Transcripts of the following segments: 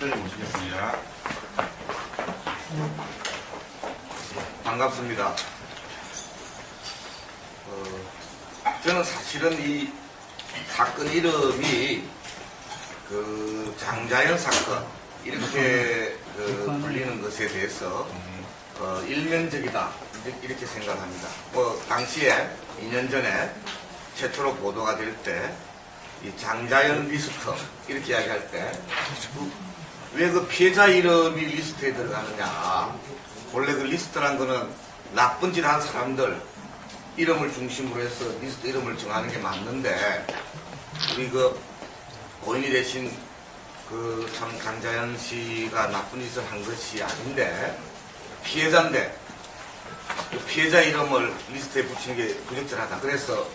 시장님 모시겠습니다. 반갑습니다. 저는 사실은 이 사건 이름이 장자연 사건 이렇게 불리는 것에 대해서 일면적이다 이렇게 생각합니다. 당시에 2년 전에 최초로 보도가 될 때 이 장자연 리스트 이렇게 이야기할 때 왜 그 피해자 이름이 리스트에 들어가느냐. 원래 그 리스트란 거는 나쁜 짓 한 사람들 이름을 중심으로 해서 리스트 이름을 정하는 게 맞는데, 우리 고인이 되신 참 장자연 씨가 나쁜 짓을 한 것이 아닌데 피해자인데 그 피해자 이름을 리스트에 붙이는 게 부적절하다. 그래서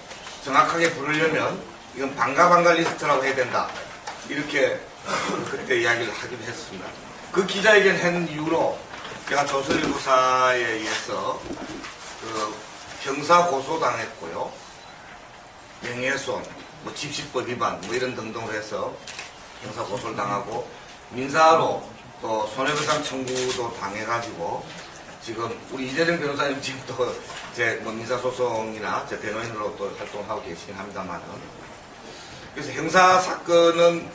정확하게 부르려면 이건 반가 리스트라고 해야 된다. 이렇게 그때 이야기를 하기도 했습니다. 그 기자회견 했는 이후로 제가 조선일보사에 의해서 형사 고소당했고요. 명예훼손, 집시법 위반 이런 등등으로 해서 형사 고소를 당하고 민사로 또 손해배상 청구도 당해가지고 지금 우리 이재정 변호사님 지금 또 제 민사소송이나 제 변호인으로 또 활동하고 계시긴 합니다만은, 그래서 형사 사건은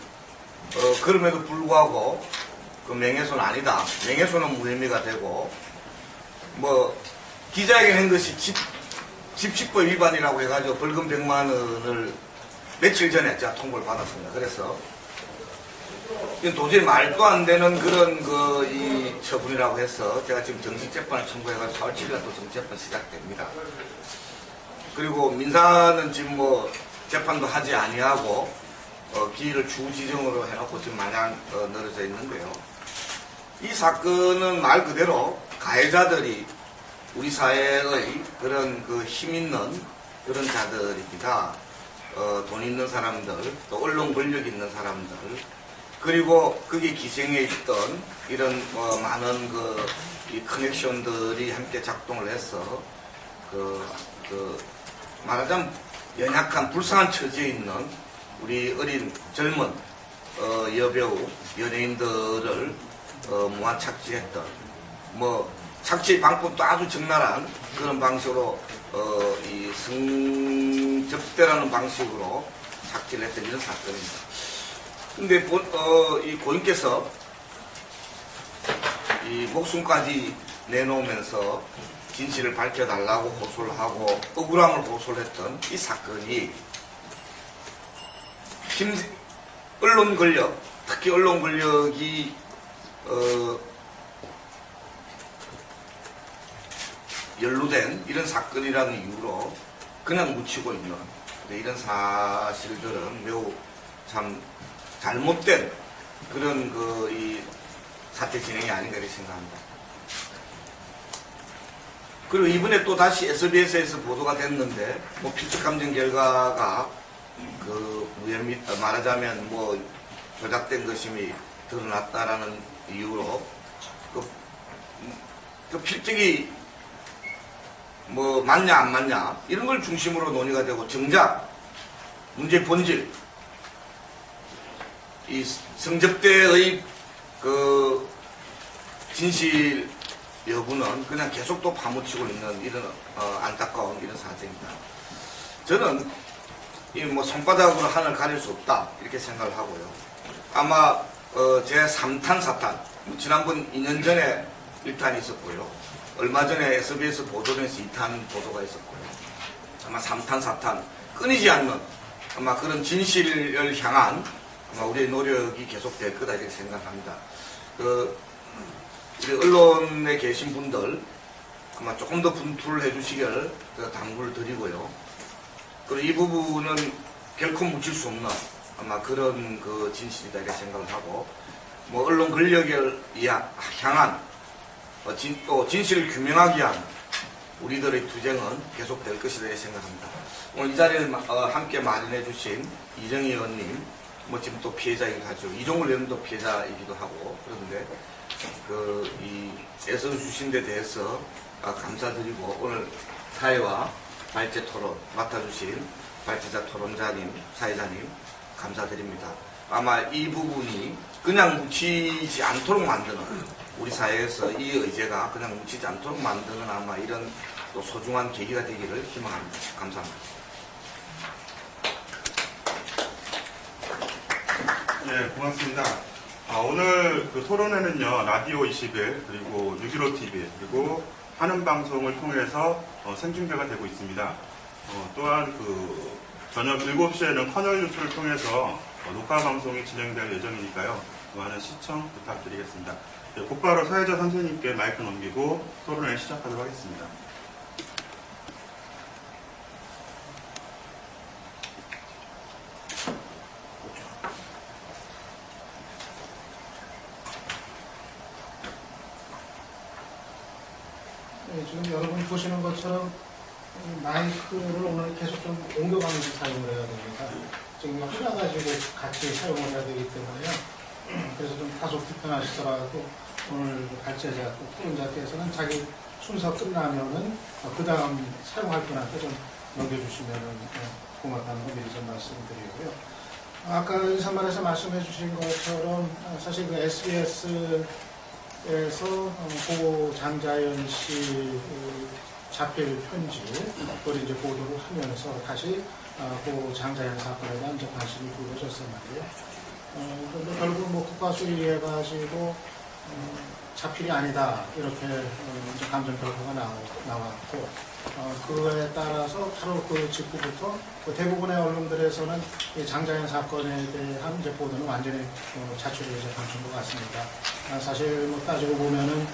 그럼에도 불구하고 그 명예훼손 아니다. 명예훼손은 무혐의가 되고 기자회견 한 것이 집시법 위반이라고 해가지고 벌금 100만 원을 며칠 전에 제가 통보를 받았습니다. 그래서 이건 도저히 말도 안 되는 그런 이 처분이라고 해서 제가 지금 정식재판을 청구해가지고 4월 7일 날 또 정식재판 시작됩니다. 그리고 민사는 지금 재판도 하지 아니하고 기일을 추후 지정으로 해놓고 지금 마냥 늘어져 있는데요. 이 사건은 말 그대로 가해자들이 우리 사회의 그런 힘 있는 그런 자들입니다. 돈 있는 사람들, 또 언론 권력 있는 사람들, 그리고 거기에 기생해 있던 이런 많은 이 커넥션들이 함께 작동을 해서 말하자면 연약한 불쌍한 처지에 있는 우리 어린 젊은 여배우 연예인들을 무한 착취했던 착취 방법도 아주 적나라한 그런 방식으로 이 성접대라는 방식으로 착취를 했던 이런 사건입니다. 근데 이 고인께서 이 목숨까지 내놓으면서 진실을 밝혀달라고 호소를 하고 억울함을 호소를 했던 이 사건이 언론 권력, 특히 언론 권력이 연루된 이런 사건이라는 이유로 그냥 묻히고 있는 이런 사실들은 매우 참 잘못된 그런 이 사태 진행이 아닌가 이렇게 생각합니다. 그리고 이번에 또 다시 SBS에서 보도가 됐는데 필적 감정 결과가 무혐의, 말하자면 조작된 것임이 드러났다라는 이유로 그 필적이 맞냐 안 맞냐 이런 걸 중심으로 논의가 되고, 정작 문제의 본질 이 성접대의 진실 여부는 그냥 계속 또 파묻히고 있는 이런 안타까운 이런 사정입니다. 저는 이 손바닥으로 하늘 가릴 수 없다 이렇게 생각을 하고요. 아마 제 3탄 4탄 지난번 2년 전에 1탄이 있었고요. 얼마 전에 SBS 보도에서 2탄 보도가 있었고요. 아마 3탄 4탄 끊이지 않는 아마 그런 진실을 향한 아마 우리의 노력이 계속될 거다 이렇게 생각합니다. 우리 언론에 계신 분들 아마 조금 더 분투를 해주시길 당부를 드리고요. 그리고 이 부분은 결코 묻힐 수 없는 아마 그런 진실이다 이렇게 생각을 하고, 언론 권력을 향한 또 진실을 규명하기 위한 우리들의 투쟁은 계속될 것이다 이렇게 생각합니다. 오늘 이 자리를 함께 마련해 주신 이정희 의원님, 지금 또 피해자이기도 하죠. 이종걸 의원도 피해자이기도 하고, 그런데 이 애써주신 데 대해서 감사드리고, 오늘 사회와 발제 토론 맡아주신 발제자 토론자님, 사회자님 감사드립니다. 아마 이 부분이 그냥 묻히지 않도록 만드는, 우리 사회에서 이 의제가 그냥 묻히지 않도록 만드는 아마 이런 또 소중한 계기가 되기를 희망합니다. 감사합니다. 네, 고맙습니다. 오늘 그 토론회는요, 라디오 21, 그리고 615TV, 그리고 하는 방송을 통해서 생중계가 되고 있습니다. 또한 그 저녁 7시에는 커널 뉴스를 통해서 녹화 방송이 진행될 예정이니까요. 많은 시청 부탁드리겠습니다. 네, 곧바로 사회자 선생님께 마이크 넘기고 토론회 시작하도록 하겠습니다. 네, 지금 여러분 보시는 것처럼 마이크를 오늘 계속 좀 옮겨가면서 사용을 해야 됩니다. 지금 흘러가지고 같이 사용을 해야 되기 때문에요. 그래서 좀 다소 불편하시더라도 오늘 발제자, 또 토론자께서는 자기 순서 끝나면은 그 다음 사용할 분한테 좀 넘겨주시면 고맙다는 거 미리 좀 말씀드리고요. 아까 인사말에서 말씀해 주신 것처럼 사실 그 SBS에서 고 장자연 씨 자필 편지 그걸 이제 보도를 하면서 다시 고 장자연 사건에 대한 이제 관심이 불어졌단 말이에요. 그런데 결국 뭐 국가수의해 가지고 자필이 아니다 이렇게 이제 감정 결과가 나왔고 그에 따라서 바로 그 직후부터 그 대부분의 언론들에서는 이 장자연 사건에 대한 이제 보도는 완전히 자초를 이제 감춘 것 같습니다. 사실 뭐 따지고 보면은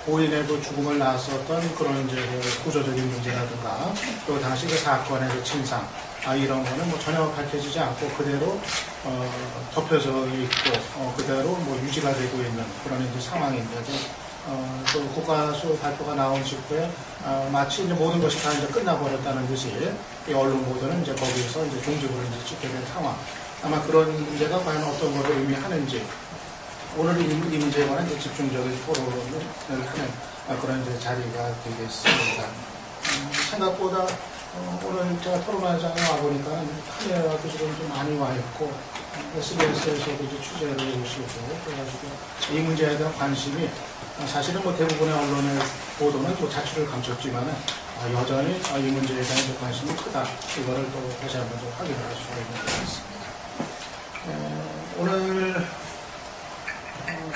고인의 그 죽음을 낳았었던 그런 이제 구조적인 문제라든가 또 당시 그 사건의 그 진상 이런 거는 뭐 전혀 밝혀지지 않고 그대로 덮여져 있고 그대로 뭐 유지가 되고 있는 그런 이제 상황인데도 그 국가수 발표가 나온 직후에 마치 이제 모든 것이 다 이제 끝나버렸다는 듯이 이 언론 보도는 이제 거기서 이제 종지부를 이제 찍게 된 상황. 아마 그런 문제가 과연 어떤 것을 의미하는지 오늘 이 문제에 관한 이제 집중적인 토론을 하는 그런 이제 자리가 되겠습니다. 생각보다 오늘 제가 토론회장에 와보니까 카메라가 지금 좀 많이 와 있고 SBS에서도 이제 취재를 오시고 그래가지고 이 문제에 대한 관심이 사실은 뭐 대부분의 언론의 보도는 또 자취를 감췄지만은 여전히 이 문제에 대한 이제 관심이 크다. 이거를 또 다시 한번 좀 확인할 수가 있는 것 같습니다. 오늘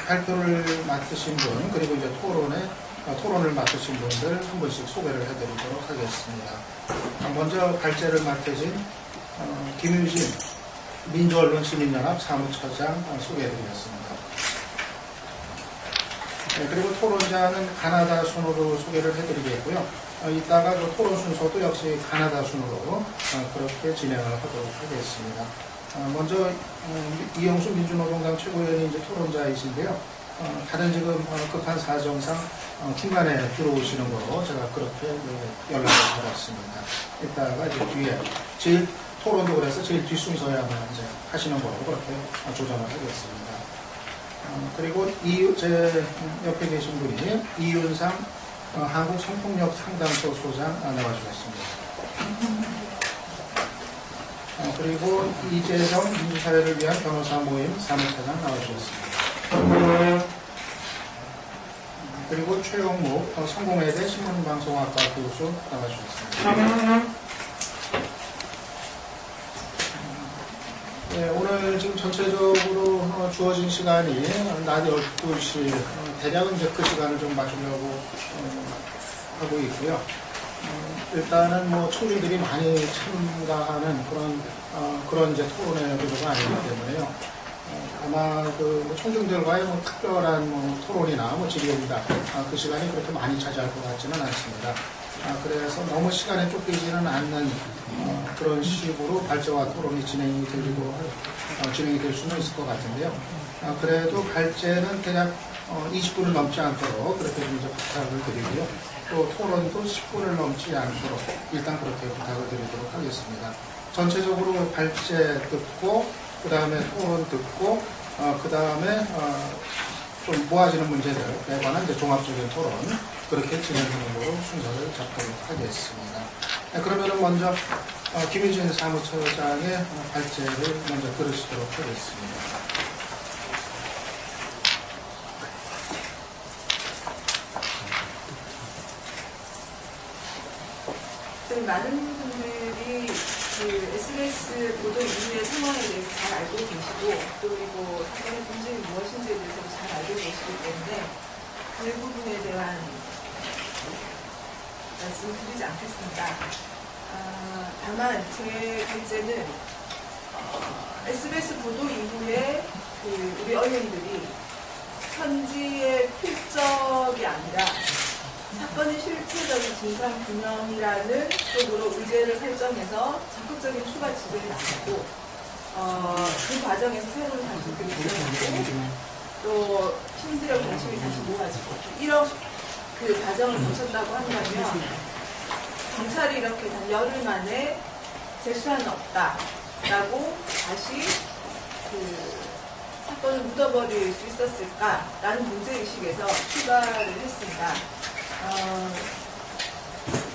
발표를 맡으신 분 그리고 이제 토론을 맡으신 분들 한 분씩 소개를 해드리도록 하겠습니다. 먼저 발제를 맡으신 김유진 민주언론시민연합 사무처장 소개해드리겠습니다. 네, 그리고 토론자는 가나다 순으로 소개를 해드리겠고요. 이따가 그 토론 순서도 역시 가나다 순으로 그렇게 진행을 하도록 하겠습니다. 먼저 이영수 민주노동당 최고위원이 이제 토론자이신데요. 다른 지금 급한 사정상 중간에 들어오시는 거로 제가 그렇게 연락을 받았습니다. 이따가 이제 뒤에 제일 토론도 그래서 제일 뒷순서에만 이제 하시는 거로 그렇게 조정을 하겠습니다. 그리고 제 옆에 계신 분이 이윤상 한국성폭력 상담소 소장 나와주셨습니다. 그리고 이재정 민주사회를 위한 변호사 모임 사무처장 나와주셨습니다. 그리고 최영목 성공회대 신문방송학과 교수 나와주셨습니다. 네, 오늘 지금 전체적으로 주어진 시간이 낮 12시, 대략은 이제 그 시간을 좀 맞추려고 하고 있고요. 일단은 뭐 청중들이 많이 참가하는 그런 이제 토론회 구조가 아니기 때문에요. 아마 그 청중들과의 뭐 특별한 토론이나 질의응답 그 시간이 그렇게 많이 차지할 것 같지는 않습니다. 그래서 너무 시간에 쫓기지는 않는 그런 식으로 발제와 토론이 진행이 될 수는 있을 것 같은데요. 그래도 발제는 대략 20분을 넘지 않도록 그렇게 좀 이제 부탁을 드리고요. 또 토론도 10분을 넘지 않도록 일단 그렇게 부탁을 드리도록 하겠습니다. 전체적으로 발제 듣고 그 다음에 토론 듣고 그 다음에 좀 모아지는 문제들에 관한 이제 종합적인 토론 그렇게 진행하는 걸로 순서를 잡도록 하겠습니다. 그러면은 먼저 김윤진 사무처장의 발제를 먼저 들으시도록 하겠습니다. 많은 분들이 그 SBS 보도 이후의 상황에 대해서 잘 알고 계시고 그리고 사건의 본질이 무엇인지에 대해서 잘 알고 계시기 때문에 그 부분에 대한 말씀을 드리지 않겠습니다. 다만 제 발제는 SBS 보도 이후에 그 우리 언론들이 현지의 필적이 아니라 사건의 실체적인 진상규명이라는 쪽으로 의제를 설정해서 적극적인 추가 지도를 나가고 그 과정에서 새로운 단속들이 일어나고 또 힘들어 관심이 다시 모아지고 이런 그 과정을 거쳤다고 한다면 경찰이 이렇게 단 열흘 만에 재수사는 없다라고 다시 그 사건을 묻어버릴 수 있었을까라는 문제의식에서 출발을 했습니다.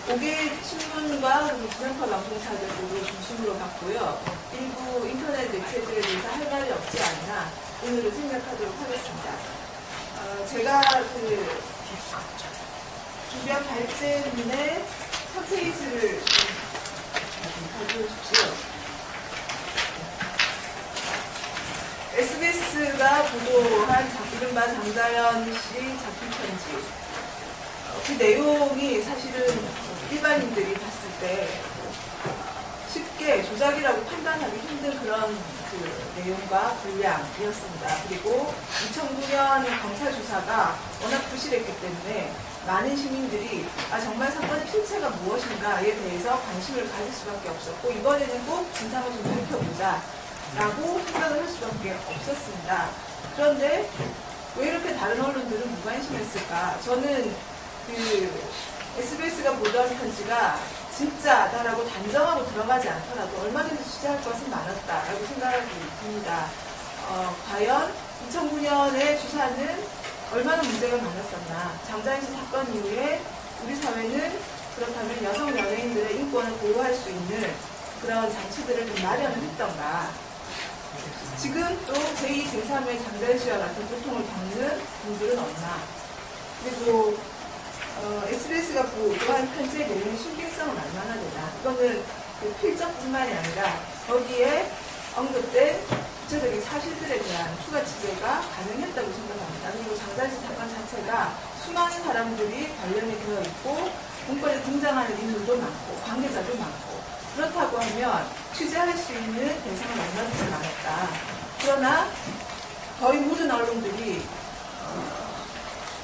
5개 신문과 지상파 방송사들도 중심으로 봤고요. 일부 인터넷 매체들에 대해서 할 말이 없지 않나 오늘은 생각하도록 하겠습니다. 제가 그 준비한 발제문의 첫 페이지를 가져오십시오. SBS가 보도한 이른바 장자연 씨 작품 편지. 그 내용이 사실은 일반인들이 봤을 때 쉽게 조작이라고 판단하기 힘든 그런 그 내용과 분량이었습니다. 그리고 2009년 검찰 조사가 워낙 부실했기 때문에 많은 시민들이 정말 사건의 실체가 무엇인가에 대해서 관심을 가질 수밖에 없었고 이번에는 꼭 진상을 좀 밝혀보자 라고 생각을 할 수밖에 없었습니다. 그런데 왜 이렇게 다른 언론들은 무관심했을까? 저는 그 SBS가 보도한 편지가 진짜다라고 단정하고 들어가지 않더라도 얼마든지 취재할 것은 많았다라고 생각이 듭니다. 과연 2009년의 주사는 얼마나 문제가 많았었나. 장자연 씨 사건 이후에 우리 사회는 그렇다면 여성 연예인들의 인권을 보호할 수 있는 그런 장치들을 좀 마련을 했던가. 지금 또 제2, 제3의 장자연 씨와 같은 고통을 겪는 분들은 없나. 그리고 SBS가 보도한 편지의 내용의 신빙성은 얼마나 되나. 이거는 그 필적뿐만이 아니라 거기에 언급된 구체적인 사실들에 대한 추가 취재가 가능했다고 생각합니다. 그리고 장자연 씨 사건 자체가 수많은 사람들이 관련이 되어 있고 문건에 등장하는 인물도 많고 관계자도 많고 그렇다고 하면 취재할 수 있는 대상은 얼마든지 많았다. 그러나 거의 모든 언론들이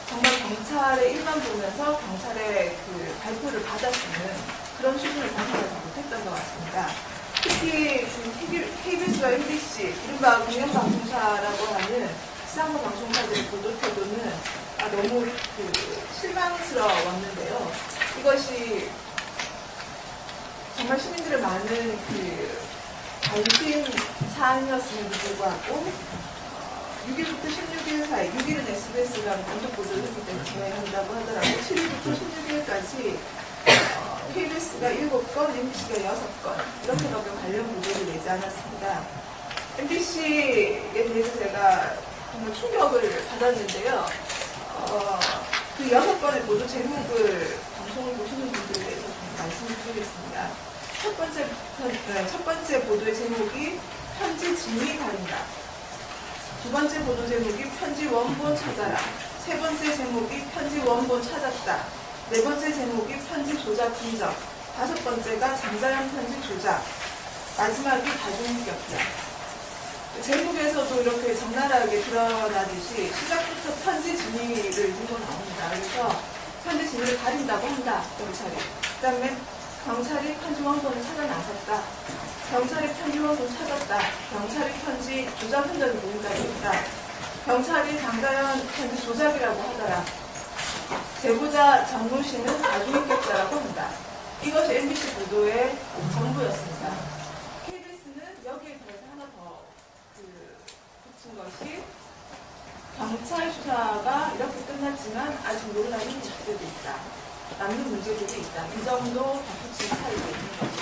정말 경찰의 일만 보면서 경찰의 그 발표를 받았으면 그런 수준을 벗어나지 못했던 것 같습니다. 특히 KBS와 MBC, 이른바 공영방송사라고 하는 시상호 방송사들의 보도 태도는 너무 실망스러웠는데요. 이것이 정말 시민들의 많은 그 관심 사안이었음에도 불구하고 6일부터 16일 사이, 6일은 SBS가 단독 보도를 했기 때문에 진행한다고 하더라도 7일부터 16일까지 KBS가 7건, MBC가 6건 이렇게밖에 관련 보도를 내지 않았습니다. MBC에 대해서 제가 정말 충격을 받았는데요. 그 6건의 보도 제목을 방송을 보시는 분들에 대해서 좀 말씀을 드리겠습니다. 첫 번째 보도의 제목이 편지 진위 가린다. 두 번째 보도 제목이 편지 원본 찾아라. 세 번째 제목이 편지 원본 찾았다. 네 번째 제목이 편지 조작 흔적. 다섯 번째가 장자연 편지 조작. 마지막이 다중인격자. 제목에서도 이렇게 적나라하게 드러나듯이 시작부터 편지 진위를 들고 나옵니다. 그래서 편지 진위를 가린다고 한다, 경찰이. 그 다음에 경찰이 편지 원본을 찾아 나섰다. 경찰이 편지 원본 찾았다. 경찰이 편지 조작 흔적이 보인다고 했다. 경찰이 장자연 편지 조작이라고 하더라. 제보자 정모 씨는 다중인격자라고 한다. 이것이 MBC 보도의 전부였습니다. KBS는 여기에 대해서 하나 더 붙인 것이 경찰 수사가 이렇게 끝났지만 아직 논란이 계속되고 있다. 남는 문제들이 있다. 이 정도 덧붙인 차이가 있는 거죠.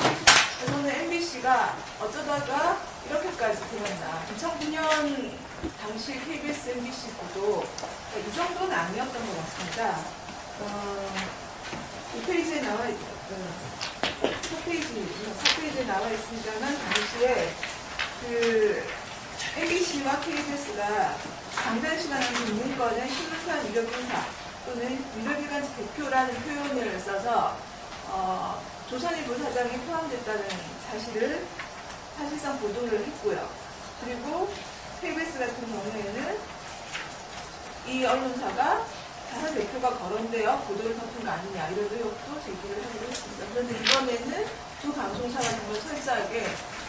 저는 MBC가 어쩌다가 이렇게까지 되었나. 2009년 당시 KBS MBC 보도 이 정도는 아니었던 것 같습니다. 이 페이지에 나와 있던 4페이지에 나와 있습니다만 당시에 그 MBC와 KBS가 장단 시간하는 문건에 신문사 유력인사 또는 유력기관 대표라는 표현을 써서 조선일보 사장이 포함됐다는 사실을 사실상 보도를 했고요. 그리고 KBS 같은 경우에는 이 언론사가 다른 대표가 거론되어 보도를 덮은 거 아니냐 이런 의혹도 제기를 하기로 했습니다. 그런데 이번에는 두 방송사가 정말 철저하게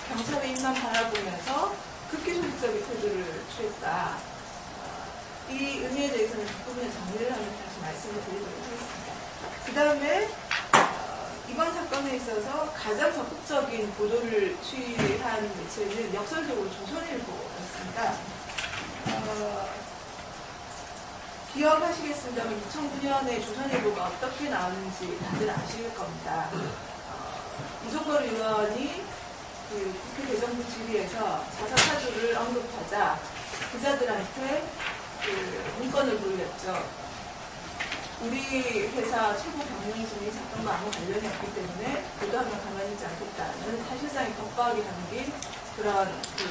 경찰의 입만 바라보면서 극히 소극적인 태도를 취했다. 이 의미에 대해서는 뒷부분에 정리를 하면서 다시 말씀을 드리도록 하겠습니다. 그 다음에 이번 사건에 있어서 가장 적극적인 보도를 취한 매체는 역설적으로 조선일보였습니다. 기억하시겠습니다만 2009년에 조선일보가 어떻게 나왔는지 다들 아실 겁니다. 이종걸 의원이 그 국회 대정부 질의에서 자사 사주를 언급하자 기자들한테 그 문건을 돌렸죠. 우리 회사 최고 경영진이 사건과 아무 관련이 없기 때문에 보도하면 가만히 있지 않겠다는 사실상의 격박이 담긴 그런 그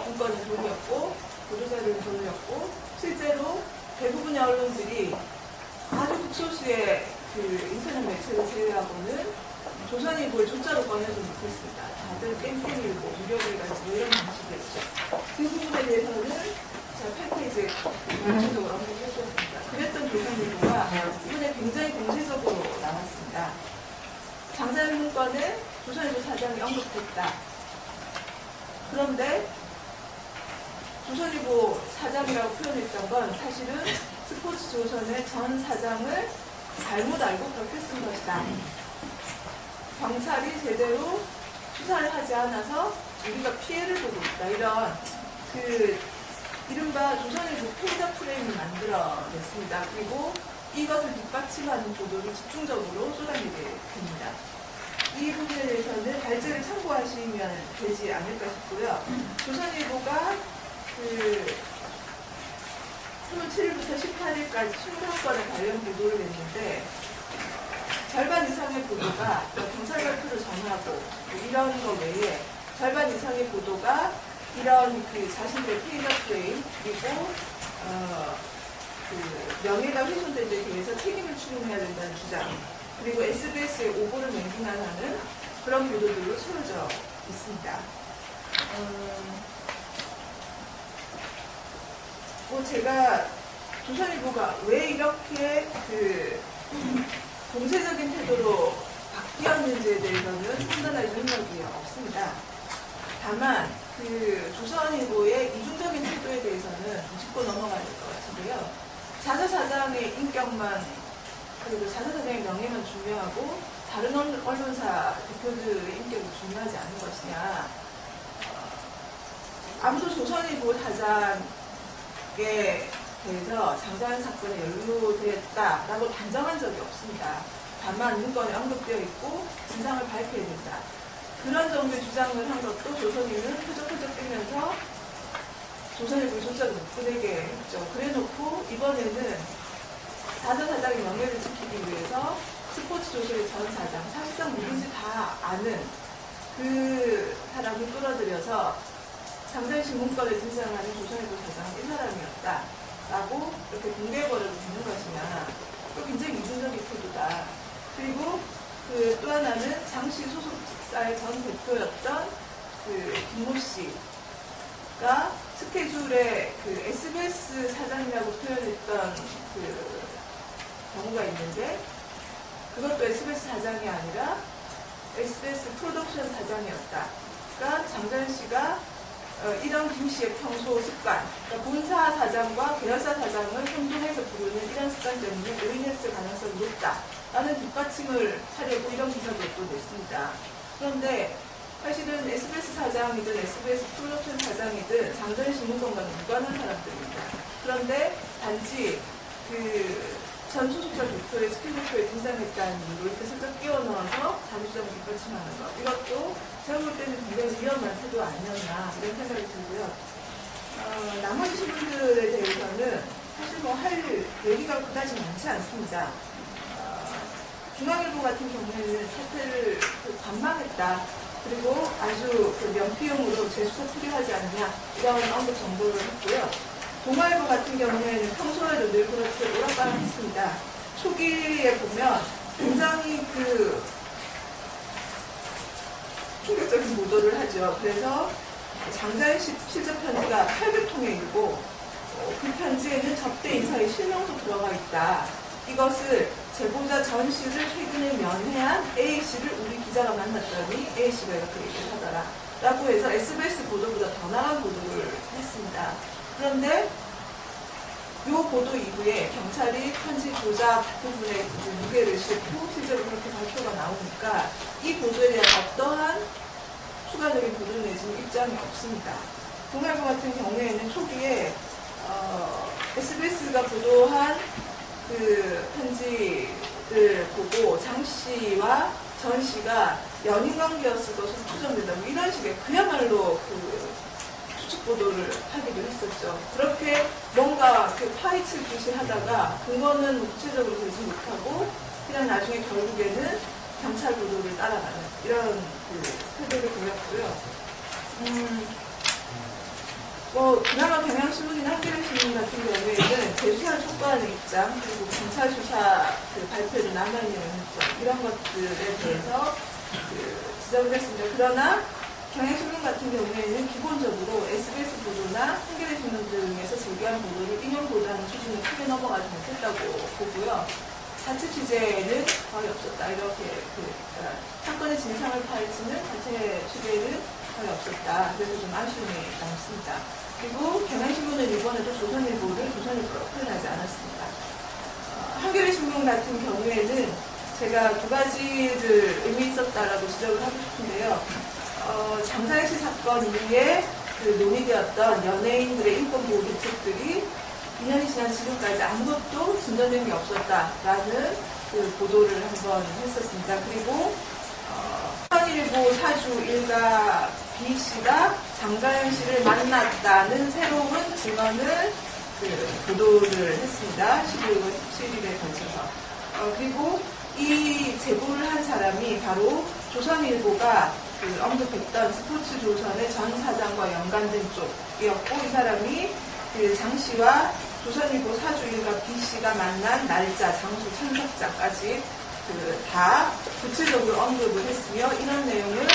문건을 돌렸고 보도자료를 돌렸고 실제로 대부분의 언론들이 아주 극소수의 그 인터넷 매체를 제외하고는 조선일보를 조자로 꺼내지 못했습니다. 다들 땡땡일보, 유력일간지 이런 방식이었죠. 그 부분에 대해서는 제가 8페이지에 구체적으로 언급해 주었습니다. 그랬던 조선일보가 이번에 굉장히 공세적으로 나왔습니다. 장자연 문건에 조선일보 사장이 언급됐다. 그런데 조선일보 사장이라고 표현했던 건 사실은 스포츠조선의 전 사장을 잘못 알고 그렇게 쓴 것이다. 경찰이 제대로 수사를 하지 않아서 우리가 피해를 보고 있다. 이런 그 이른바 조선일보 페이저 프레임을 만들어냈습니다. 그리고 이것을 뒷받침하는 보도를 집중적으로 쏟아내게 됩니다. 이 부분에 대해서는 발제를 참고하시면 되지 않을까 싶고요. 조선일보가 그 27일부터 18일까지 21건의 관련 보도를 했는데 절반 이상의 보도가 경찰 발표를 전하고 이런 거 외에 절반 이상의 보도가 이런 그 자신들의 페이저 프레임 그리고 그 명예가 훼손된 데 대해서 책임을 추궁해야 된다는 주장 그리고 SBS의 오보를 맹신하는 그런 보도들로 채워져 있습니다. 제가 조선일보가 왜 이렇게 그 공세적인 태도로 바뀌었는지에 대해서는 판단할 능력이 없습니다. 다만 그 조선일보의 이중적인 태도에 대해서는 짚고 넘어가야 될 것 같은데요. 자사사장의 인격만 그리고 자사사장의 명예만 중요하고 다른 언론사 대표들의 인격이 중요하지 않은 것이냐. 아무도 조선일보 사장에 대해서 장자연 사건에 연루되었다라고 단정한 적이 없습니다. 다만 문건에 언급되어 있고 진상을 밝혀야 된다. 그런 정도의 주장을 한 것도 조선일보는 표적표적 뛰면서 조선일보의 조작을 못 보내게 했죠. 그래놓고 이번에는 자사사장의 명예를 지키기 위해서 스포츠조선의 전 사장, 사실상 누군지 다 아는 그 사람을 끌어들여서 장자연 문건에 등장하는 조선일보 사장은 이 사람이었다라고 이렇게 공개해버려도 되는 것이냐. 또 굉장히 이중적인 태도다. 그리고 그 또 하나는 장시 소속사의 전 대표였던 그 김모 씨가 스케줄에 그 SBS 사장이라고 표현했던 그 경우가 있는데 그것도 SBS 사장이 아니라 SBS 프로덕션 사장이었다. 그러니까 장자연 씨가 이런 김 씨의 평소 습관, 그러니까 본사 사장과 계열사 사장을 혼동해서 부르는 이런 습관 때문에 오인했을 가능성이 높다라는 뒷받침을 하려고 이런 기사도 또 냈습니다. 그런데 사실은 SBS 사장이든 SBS 프로덕션 사장이든 장자연 씨 문건과는 무관한 사람들입니다. 그런데 단지 그 전 소속사 교토에 스킬교토에 등장했다는 이유로 이렇게 슬쩍 끼워 넣어서 자주주장을 뒷받침하는 것. 이것도 제가 볼 때는 굉장히 위험한 태도 아니었나 이런 생각이 들고요. 나머지 신문들에 대해서는 사실 뭐 할 얘기가 그다지 많지 않습니다. 중앙일보 같은 경우에는 사태를 관망했다. 그리고 아주 면피용으로 재수사 필요하지 않냐 이런 언급 정보를 했고요. 동아일보 같은 경우에는 평소에도 늘 그렇게 오락가락했습니다. 초기에 보면 굉장히 충격적인 보도를 하죠. 그래서 장자연 실적 편지가 800통에 이르고 그 편지에는 접대 인사의 실명도 들어가 있다. 이것을 제보자 전 씨를 최근에 면회한 A 씨를 우리 기자가 만났더니 A 씨가 이렇게 얘기를 하더라. 라고 해서 SBS 보도보다 더 나간 보도를 했습니다. 그런데 이 보도 이후에 경찰이 편지 조작 부분에 무게를 싣고 실제로 그렇게 발표가 나오니까 이 보도에 대한 어떠한 추가적인 보도 내지는 입장이 없습니다. 동아일보 같은 경우에는 초기에 SBS가 보도한 그 편지를 보고 장 씨와 전 씨가 연인 관계였을 것으로 추정된다. 뭐 이런 식의 그야말로 추측 보도를 하기도 했었죠. 그렇게 뭔가 파헤칠 듯이 하다가 근거는 구체적으로 되지 못하고 그냥 나중에 결국에는 경찰 보도를 따라가는 이런 태도를 보였고요. 그나마 경향신문이나 한겨레신문 같은 경우에는 재수사를 촉구하는 입장, 그리고 경찰 수사 발표를 남아있는 의무점, 이런 것들에 대해서 지적을 했습니다. 그러나 경향신문 같은 경우에는 기본적으로 SBS 보도나 한겨레신문 등에서 제기한 보도를 인용 보도하는 수준을 크게 넘어가지 못했다고 보고요. 자체 취재는 거의 없었다. 이렇게 사건의 진상을 파헤치는 자체 취재는 거의 없었다. 그래서 좀 아쉬움이 남습니다. 그리고 경향신문은 이번에도 조선일보를 조선일보로 표현하지 않았습니다. 한겨레신문 같은 경우에는 제가 두 가지를 의미 있었다라고 지적을 하고 싶은데요. 장자연 씨 사건 이후에 논의되었던 연예인들의 인권보호 대책들이 2년이 지난 지금까지 아무것도 진전된 게 없었다라는 보도를 한번 했었습니다. 그리고 조선일보 사주 일가 B 씨가 장자연 씨를 만났다는 새로운 증언을 보도를 했습니다. 12월 17일에 걸쳐서. 그리고 이 제보를 한 사람이 바로 조선일보가 언급했던 스포츠조선의 전 사장과 연관된 쪽이었고, 이 사람이 장 씨와 조선일보 사주 일가 B 씨가 만난 날짜, 장소, 참석자까지 다 구체적으로 언급을 했으며, 이런 내용을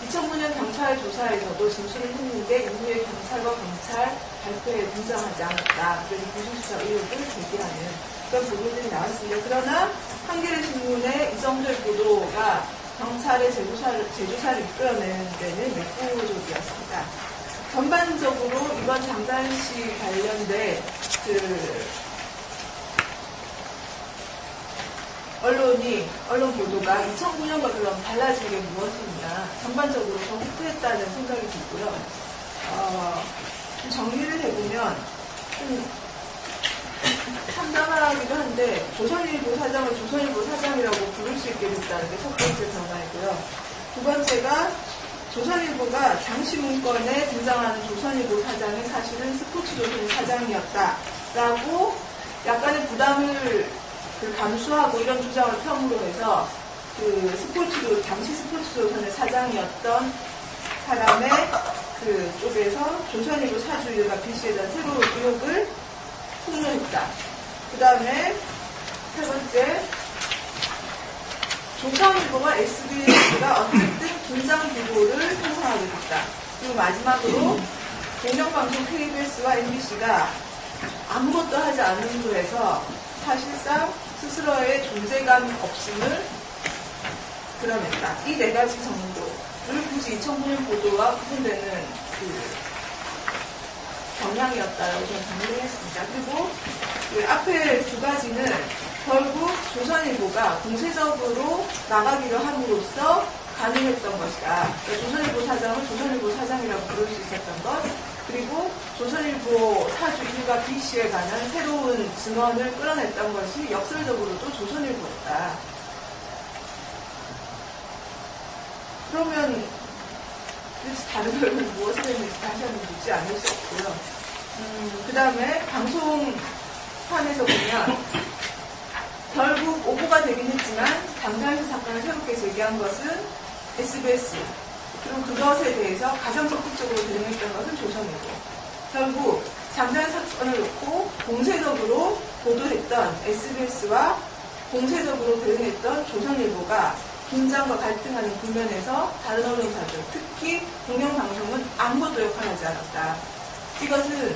2009년 경찰 조사에서도 진술을 했는데 이후에 경찰과 경찰 발표에 등장하지 않았다. 그래서 부실수사 의혹을 제기하는 그런 보도들이 나왔습니다. 그러나 한겨레신문의 이정도의 보도가 경찰의 재조사를 이끌어내는 데는 역부족이었습니다. 전반적으로 이번 장자연 씨 관련된 언론 보도가 2009년과 그럼 달라진 게 무엇이냐. 전반적으로 더 후퇴했다는 생각이 들고요. 좀 정리를 해보면 좀 참담하기도 한데, 조선일보 사장을 조선일보 사장이라고 부를 수 있게 됐다는 게 첫 번째 변화이고요. 두 번째가 조선일보가 장씨 문건에 등장하는 조선일보 사장이 사실은 스포츠조선 사장이었다라고 약간의 부담을 감수하고 이런 주장을 펴므로 해서 당시 스포츠조선의 사장이었던 사람의 쪽에서 조선일보 사주 일가 B씨에 대한 새로운 의혹을 폭로했다. 그 다음에 세 번째, 조선일보가 SBS가 어쨌든 긴장 기고를 형성하게 됐다. 그리고 마지막으로 공영방송 KBS와 MBC가 아무것도 하지 않음으로 해서 사실상 스스로의 존재감 없음을 드러냈다. 이 네 가지 정도를 굳이 2009년 보도와 구분되는 경향이었다라고 저는 정리를 했습니다. 그리고 앞에 두 가지는 결국 조선일보가 공세적으로 나가기를 함으로써 가능했던 것이다. 조선일보 사장을 조선일보 사장이라고 부를 수 있었던 것, 그리고 조선일보 사주 A씨가 B씨에 관한 새로운 증언을 끌어냈던 것이 역설적으로도 조선일보였다. 그러면 도대체 다른 걸로 무엇을 했는지 다시 한번 묻지 않을 수 없고요. 그 다음에 방송판에서 보면 결국 오보가 되긴 했지만 장자연시 사건을 새롭게 제기한 것은 SBS, 그리고 그것에 대해서 가장 적극적으로 대응했던 것은 조선일보. 결국 장자연 사건을 놓고 공세적으로 보도했던 SBS와 공세적으로 대응했던 조선일보가 긴장과 갈등하는 국면에서 다른 언론사들, 특히 공영방송은 아무것도 역할을 하지 않았다. 이것은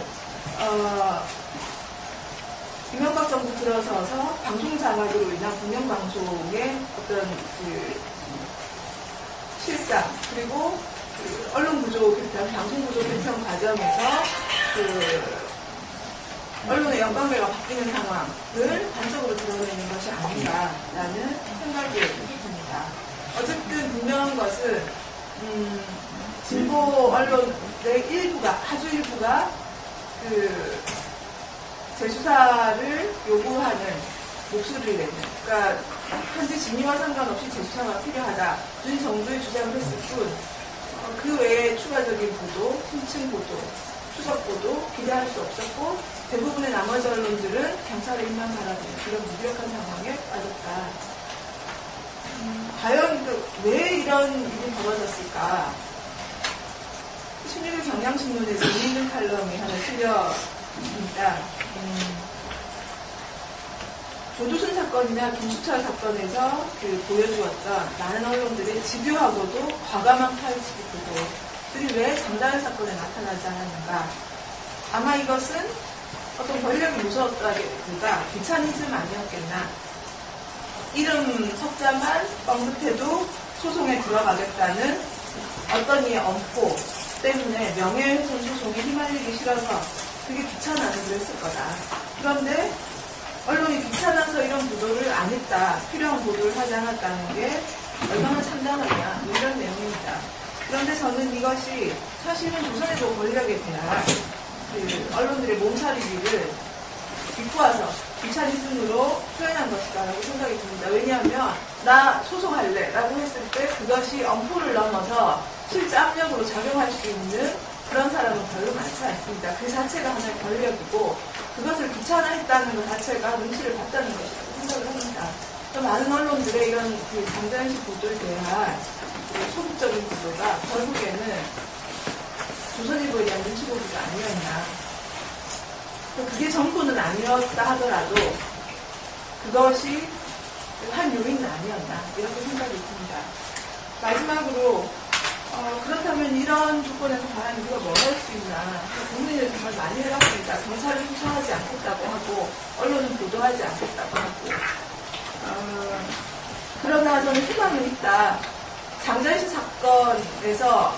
이명박 정부 들어서서 방송 장악으로 인한 공영방송의 어떤 실상, 그리고 언론 구조 개편, 방송 구조 개편 과정에서 언론의 영광배가 바뀌는 상황을 단적으로 드러내는 것이 아닌가라는 생각이 듭니다. 어쨌든 분명한 것은 진보 언론의 일부가, 아주 일부가 재수사를 요구하는 목소리를 내는, 그러니까 현재 진위와 상관없이 재수사가 필요하다, 이 정도의 주장을 했을 뿐, 그 외에 추가적인 보도, 심층 보도, 추적 보도 기대할 수 없었고, 대부분의 나머지 언론들은 경찰의 힘만 바라보는 그런 무기력한 상황에 빠졌다. 과연 왜 이런 일이 벌어졌을까? 16일 경향신문에서 재미있는 칼럼이 하나 실렸습니다. 조두순 사건이나 김수철 사건에서 보여주었던 많은 언론들의 집요하고도 과감한 파헤치기 보도들이 왜 장자연 사건에 나타나지 않았는가? 아마 이것은 어떤 권력이 무서웠다기보다 귀차니즘 아니었겠나? 이름 석자만 언급해도 소송에 들어가겠다는 어떤 이의 엄포 때문에 명예훼손 소송에 휘말리기 싫어서 그게 귀찮아서 그랬을 거다. 그런데 언론이 귀찮아서 이런 보도를 안 했다, 필요한 보도를 하지 않았다는 게 얼마나 참담하냐, 이런 내용입니다. 그런데 저는 이것이 사실은 조선일보 권력에 대한 언론들의 몸살이기를 비꼬아서 귀차니즘으로 표현한 것이다라고 생각이 듭니다. 왜냐하면 나 소송할래 라고 했을 때 그것이 엄포를 넘어서 실제 압력으로 작용할 수 있는 그런 사람은 별로 많지 않습니다. 그 자체가 하나의 권력이고 그것을 귀찮아했다는 것 자체가 눈치를 봤다는 것이라고 생각을 합니다. 또 많은 언론들의 이런 장자연시 보도에 대한 소극적인 보도가 결국에는 조선일보에 대한 눈치 보기가 아니었나. 그게 전부는 아니었다 하더라도 그것이 한 요인은 아니었나 이렇게 생각이 듭니다. 마지막으로 그렇다면 이런 조건에서 과연 우리가 뭘 할 수 있나. 국민을 정말 많이 해봤습니다. 경찰을 수사하지 않겠다고 하고 언론은 보도하지 않겠다고 하고 그러나 저는 희망은 있다. 장자연시 사건에서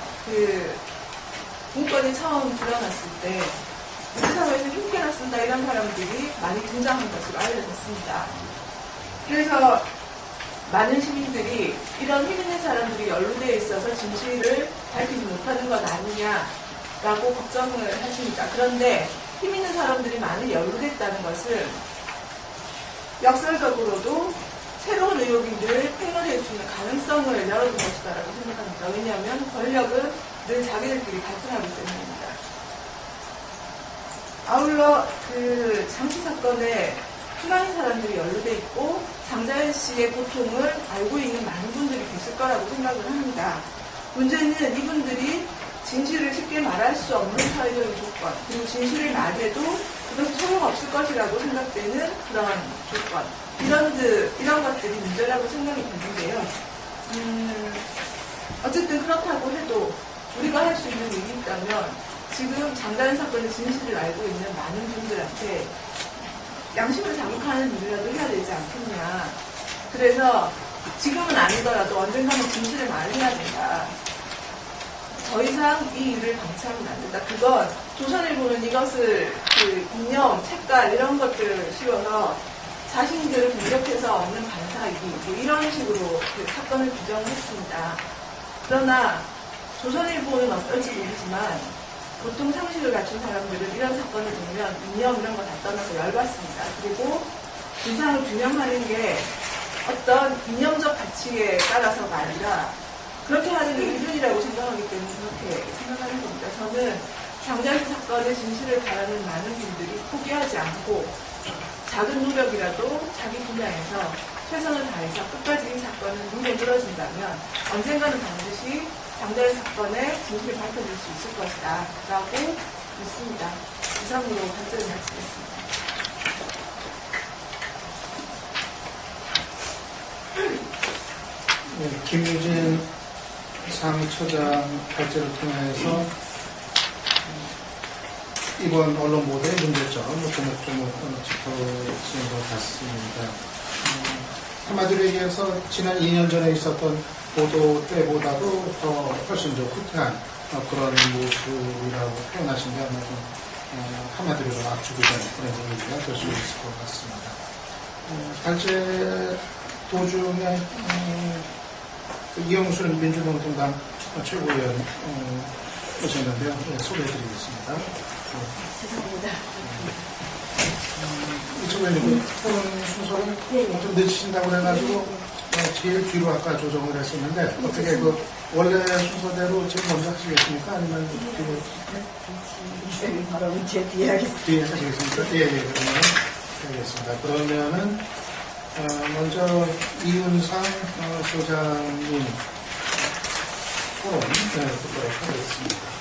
문건이 처음 드러났을 때 우리 사회에서 흉계나 쓴다 이런 사람들이 많이 등장한 것으로 알려졌습니다. 그래서 많은 시민들이 이런 힘 있는 사람들이 연루되어 있어서 진실을 밝히지 못하는 것 아니냐라고 걱정을 하십니다. 그런데 힘 있는 사람들이 많이 연루됐다는 것은 역설적으로도 새로운 의혹인들을 패널해 주는 가능성을 열어준 것이다라고 생각합니다. 왜냐하면 권력은 늘 자기들끼리 갈등하기 때문입니다. 아울러 장씨 사건에 수많은 사람들이 연루돼 있고 장자연 씨의 고통을 알고 있는 많은 분들이 계실 거라고 생각을 합니다. 문제는 이분들이 진실을 쉽게 말할 수 없는 사회적인 조건, 그리고 진실을 말해도 그것이 소용없을 것이라고 생각되는 그런 조건, 이런 것들이 문제라고 생각이 드는데요. 어쨌든 그렇다고 해도 우리가 할 수 있는 일이 있다면 지금 장자연 사건의 진실을 알고 있는 많은 분들한테 양심을 자극하는 일이라도 해야 되지 않겠냐. 그래서 지금은 아니더라도 언젠가는 진실을 말해야 된다. 더 이상 이 일을 방치하면 안 된다. 그건 조선일보는 이것을 이념, 색깔 이런 것들을 씌워서 자신들을 공격해서 얻는 반사이기 이런 식으로 사건을 규정했습니다. 그러나 조선일보는 어떨지 모르지만 보통 상식을 갖춘 사람들은 이런 사건을 보면 이념 이런 거 다 떠나서 열받습니다. 그리고 진상을 규명하는 게 어떤 이념적 가치에 따라서가 아니라 그렇게 하는 게 이윤이라고 생각하기 때문에 그렇게 생각하는 겁니다. 저는 장자연 사건의 진실을 바라는 많은 분들이 포기하지 않고 작은 노력이라도 자기 분야에서 최선을 다해서 끝까지 이 사건을 눈에 들어진다면 언젠가는 반드시 장자연 사건의 진실을 밝혀질 수 있을 것이다 라고 믿습니다. 이상으로 발제를 마치겠습니다. 네, 김유진 사무처장 발제를 통해서 이번 언론 보도의 문제점 조목조목 짚어진 것 같습니다. 한마디로 얘기해서 지난 2년 전에 있었던 보도 때보다도 더 훨씬 좀 후퇴한 그런 모습이라고 표현하신 게 아마 좀 한마디로 압축이 된 그런 얘기가 될 수 있을 것 같습니다. 발제 도중에 이영순 민주당 동당 최고위원 오셨는데요. 소개해드리겠습니다. 죄송합니다. 이쪽에는 토론 순서를 좀 늦추신다고 그래가지고 제일 뒤로 아까 조정을 했었는데 어떻게 원래 순서대로 제일 먼저 하시겠습니까? 아니면 뒤로? 바로 제 뒤에 하겠습니다. 뒤에 하시겠습니까? 예, 그러면 하겠습니다. 그러면은 먼저 이윤상 소장님 토론 듣도록 하겠습니다.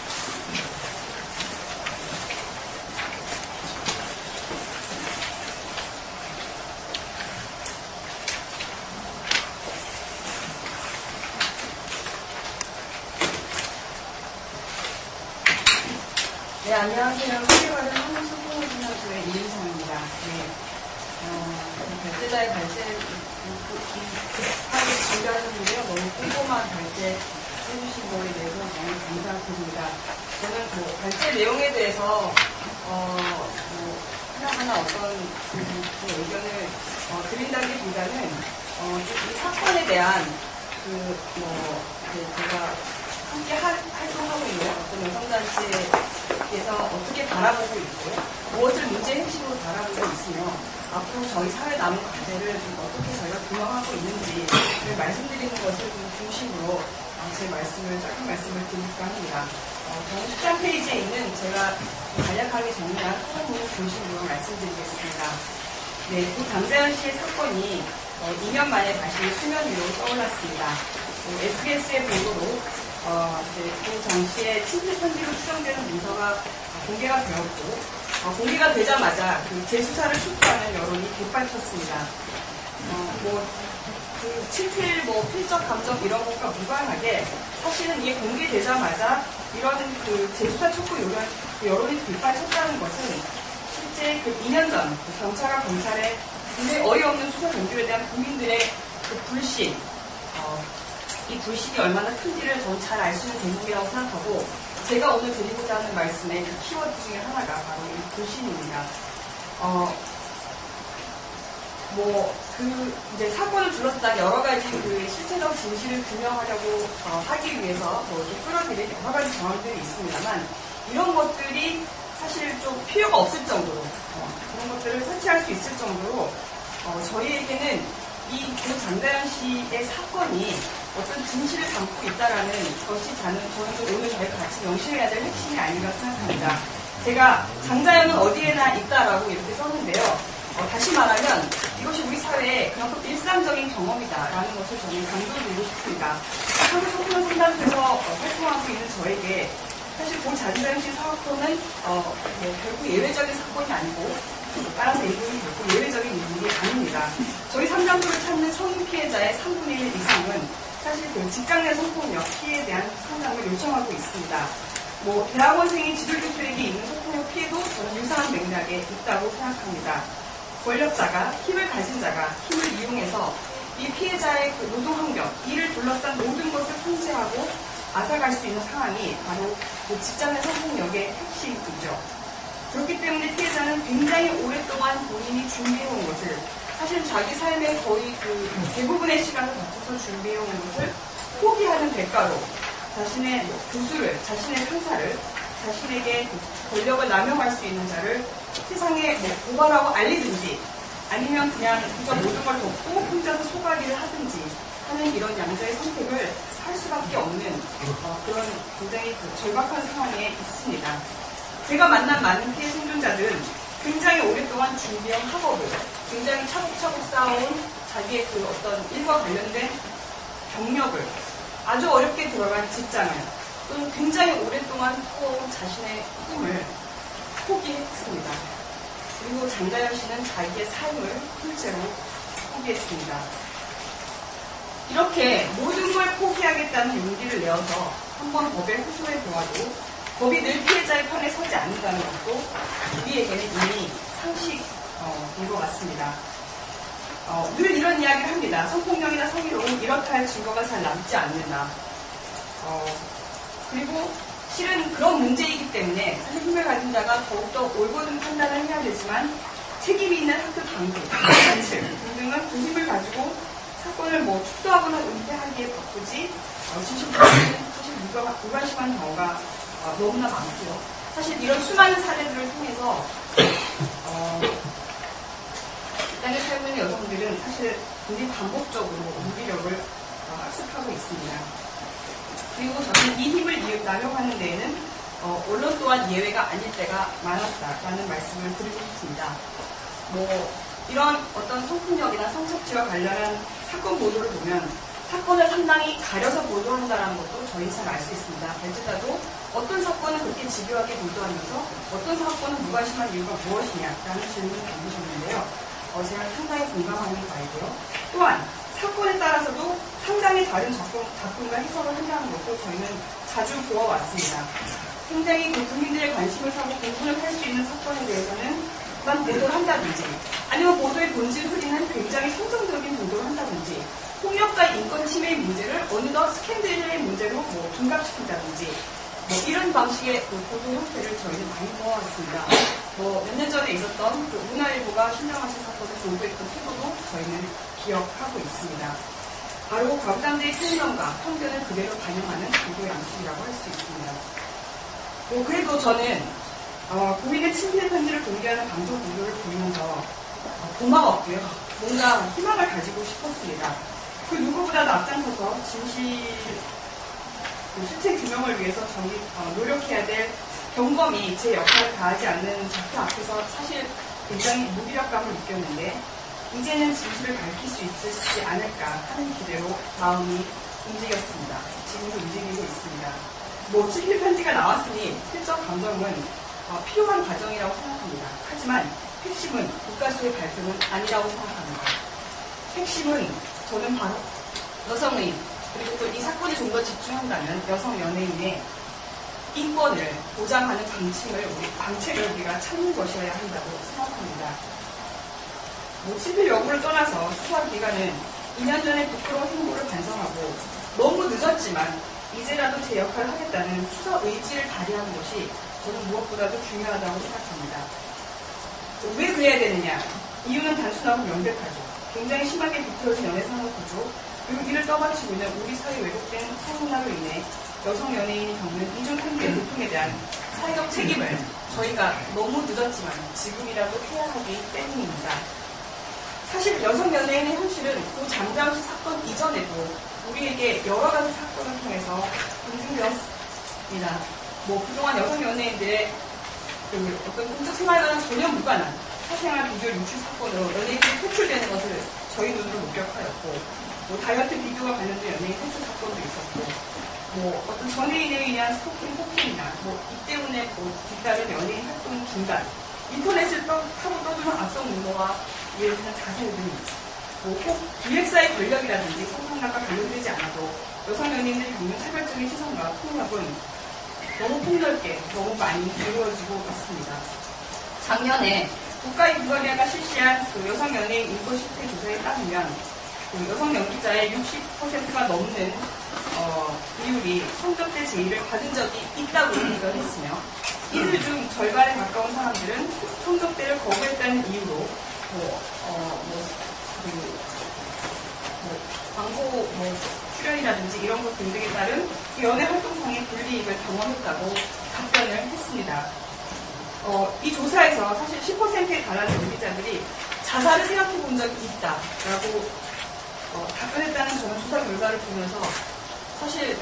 네, 안녕하세요. 서울과는 한국소통신화소의 이윤상입니다. 네, 발제자의 발제를 급하게 준비하셨는데요. 너무 꼼꼼한 발제 해주신 거에 대해서 너무 감사드립니다. 저는 발제 내용에 대해서 하나하나 어떤 의견을 드린다기보다는 이 사건에 대한 제가 함께 활동하고 있는 어떤 여성단체에서 어떻게 바라보고 있고 무엇을 문제의 핵심으로 바라보고 있으며 앞으로 저희 사회 남은 과제를 어떻게 저희가 규명하고 있는지를 말씀드리는 것을 중심으로 제 짧은 말씀을 드릴까 합니다. 저는 13페이지에 있는 제가 간략하게 정리한 토론문을 중심으로 말씀드리겠습니다. 네, 장자연 씨의 사건이 2년 만에 다시 수면 위로 떠올랐습니다. SBS의 보도로 그 당시에 친필 편지로 추정되는 문서가 공개가 되었고 공개가 되자마자 그 재수사를 촉구하는 여론이 빗발쳤습니다. 그 친필 필적 감정 이런 것과 무관하게 사실은 이게 공개되자마자 이런 그 재수사 촉구 여론이 빗발쳤다는 것은 실제 그 2년 전 경찰과 검찰의 굉장히 어이없는 수사 정규에 대한 국민들의 그 불신 이 불신이 얼마나 큰지를 저는 잘 알 수 있는 대목이라고 생각하고 제가 오늘 드리고자 하는 말씀의 그 키워드 중에 하나가 바로 이 불신입니다. 이제 사건을 둘러싼 여러 가지 그 실체적 진실을 규명하려고 하기 위해서 이렇게 끌어들일 여러 가지 정황들이 있습니다만 이런 것들이 사실 좀 필요가 없을 정도로 그런 것들을 설치할 수 있을 정도로 저희에게는 이 장자연 씨의 사건이 어떤 진실을 담고 있다라는 것이 저는 오늘 저희가 같이 명심해야 될 핵심이 아닌가 생각합니다. 제가 장자연은 어디에나 있다라고 이렇게 썼는데요. 다시 말하면 이것이 우리 사회의 그만큼 일상적인 경험이다라는 것을 저는 강조드리고 싶습니다. 한국소통 상담소에서 활동하고 있는 저에게 사실 고 장자연 씨 사건은 결국 예외적인 사건이 아니고 따라서 이분이 결국 예외적인 인물이 아닙니다. 저희 상담소를 찾는 성인 피해자의 3분의 1 이상은 사실 그 직장 내 성폭력 피해에 대한 상담을 요청하고 있습니다. 대학원생인 지도교수에게 있는 성폭력 피해도 저는 유사한 맥락에 있다고 생각합니다. 권력자가, 힘을 가진 자가 힘을 이용해서 이 피해자의 그 노동 환경, 이를 둘러싼 모든 것을 통제하고 앗아갈 수 있는 상황이 바로 그 직장 내 성폭력의 핵심이죠. 그렇기 때문에 피해자는 굉장히 오랫동안 본인이 준비해온 것을 사실 자기 삶의 거의 그 대부분의 시간을 바쳐서 준비해온 것을 포기하는 대가로 자신의 교수를, 자신의 상사를 자신에게 권력을 남용할 수 있는 자를 세상에 뭐 고발하고 알리든지 아니면 그냥 그저 모든 걸 덮고 혼자서 소가리를 하든지 하는 이런 양자의 선택을 할 수밖에 없는 그런 굉장히 절박한 상황에 있습니다. 제가 만난 많은 피해 생존자들은 굉장히 오랫동안 준비한 학업을 굉장히 차곡차곡 쌓아온 자기의 그 어떤 일과 관련된 경력을 아주 어렵게 들어간 직장을 또는 굉장히 오랫동안 꾸어온 자신의 꿈을 포기했습니다. 그리고 장자연 씨는 자기의 삶을 통째로 포기했습니다. 이렇게 모든 걸 포기하겠다는 용기를 내어서 한번 법에 호소해 보아도 법이 늘 피해자의 편에 서지 않는다는 것도 우리에게는 이미 상식인 것 같습니다. 늘 이런 이야기를 합니다. 성폭력이나 성희롱은 이렇다 할 증거가 잘 남지 않는다. 그리고 실은 그런 문제이기 때문에 사실 힘을 가진 자가 더욱더 올바른 판단을 해야 되지만 책임이 있는 학교 당국, 단체 등등은 그 힘을 가지고 사건을 뭐 축소하거나 은폐하기에 바쁘지 진실적으로는 사실 무관심한 경우가 너무나 많고요. 사실 이런 수많은 사례들을 통해서 이 땅에 살고 있는 여성들은 사실 굉장히 반복적으로 무기력을 학습하고 있습니다. 그리고 저는 이 힘을 남용하는 데에는 언론 또한 예외가 아닐 때가 많았다라는 말씀을 드리고 싶습니다. 이런 어떤 성폭력이나 성착취와 관련한 사건 보도를 보면 사건을 상당히 가려서 보도한다는 것도 저희는 잘 알 수 있습니다. 벤츠다도 어떤 사건은 그렇게 집요하게 보도하면서 어떤 사건은 무관심한 이유가 무엇이냐라는 질문을 던지셨는데요. 제가 상당히 공감하는 바이고요. 또한 사건에 따라서도 상당히 다른 작품과 해석을 한다는 것도 저희는 자주 보아왔습니다. 굉장히 국민들의 관심을 사고 공분을 할 수 있는 사건에 대해서는 만 보도를 한다든지 아니면 보도의 본질 흐리는 굉장히 성정적인 보도를 한다든지 폭력과 인권 침해의 문제를 어느덧 스캔들의 문제로 둔갑시킨다든지 이런 방식의 보도 형태를 저희는 많이 보아왔습니다. 몇 년 전에 있었던 그 문화일보가 신명하신 사건을 보도했던 태도도 저희는 기억하고 있습니다. 바로 과부담대의 편견과 편견을 그대로 반영하는 보도 양식이라고 할 수 있습니다. 그래도 저는 국민의 친필 편지를 공개하는 방송 보도를 보면서 고마웠고요. 뭔가 희망을 가지고 싶었습니다. 그 누구보다도 앞장서서 실체 규명을 위해서 노력해야 될 경범이 제 역할을 다하지 않는 작품 앞에서 사실 굉장히 무기력감을 느꼈는데 이제는 진실을 밝힐 수 있지 않을까 하는 기대로 마음이 움직였습니다. 지금도 움직이고 있습니다. 친필 편지가 나왔으니 실적 감정은 필요한 과정이라고 생각합니다. 하지만 핵심은 국가수의 발표는 아니라고 생각합니다. 핵심은 저는 바로 여성의 그리고 또 이 사건에 좀 더 집중한다면 여성 연예인의 인권을 보장하는 방책을 우리가 찾는 것이어야 한다고 생각합니다. 친필 여부를 떠나서 수사기관은 2년 전에 부끄러운 행보를 반성하고 너무 늦었지만 이제라도 제 역할을 하겠다는 수사 의지를 발휘하는 것이 저는 무엇보다도 중요하다고 생각합니다. 왜 그래야 되느냐? 이유는 단순하고 명백하죠. 굉장히 심하게 비틀어진 연애 산업 구조, 그리고 이를 떠받치고 있는 우리 사회 왜곡된 성문화로 인해 여성 연예인이 겪는 이중 편견 고통에 대한 사회적 책임을 저희가 너무 늦었지만 지금이라도 해야 하기 때문입니다. 사실 여성 연예인의 현실은 그 장자연 씨 사건 이전에도 우리에게 여러 가지 사건을 통해서 인증되었습니다. 그동안 여성 연예인들의 어떤 공적 생활과는 전혀 무관한 사생활 비디오 유출 사건으로 연예인들이 퇴출되는 것을 저희 눈으로 목격하였고, 다이어트 비디오와 관련된 연예인 퇴출 사건도 있었고, 어떤 전혜인에 의한 스토킹, 폭행이나 이 때문에 뒤따른 연예인 활동 중단, 인터넷을 타고 떠도는 악성 루머와 이에 대한 자세 등, 꼭 기획사의 권력이라든지 성상납과 관련되지 않아도 여성 연예인들이 겪는 차별적인 시선과 폭력은 너무 폭넓게, 너무 많이 이루어지고 있습니다. 작년에 국가인권위가 실시한 여성 연예인 인권 실태 조사에 따르면 여성 연기자의 60%가 넘는 비율이 성접대 제의를 받은 적이 있다고 의견했으며 이들 중 절반에 가까운 사람들은 성접대를 거부했다는 이유로 광고 출연이라든지 이런 것 등등에 따른 연애 활동상의 불이익을 경험했다고 답변을 했습니다. 이 조사에서 사실 10%에 달하는 연기자들이 자살을 생각해 본 적이 있다라고 답변했다는 저는 조사 결과를 보면서 사실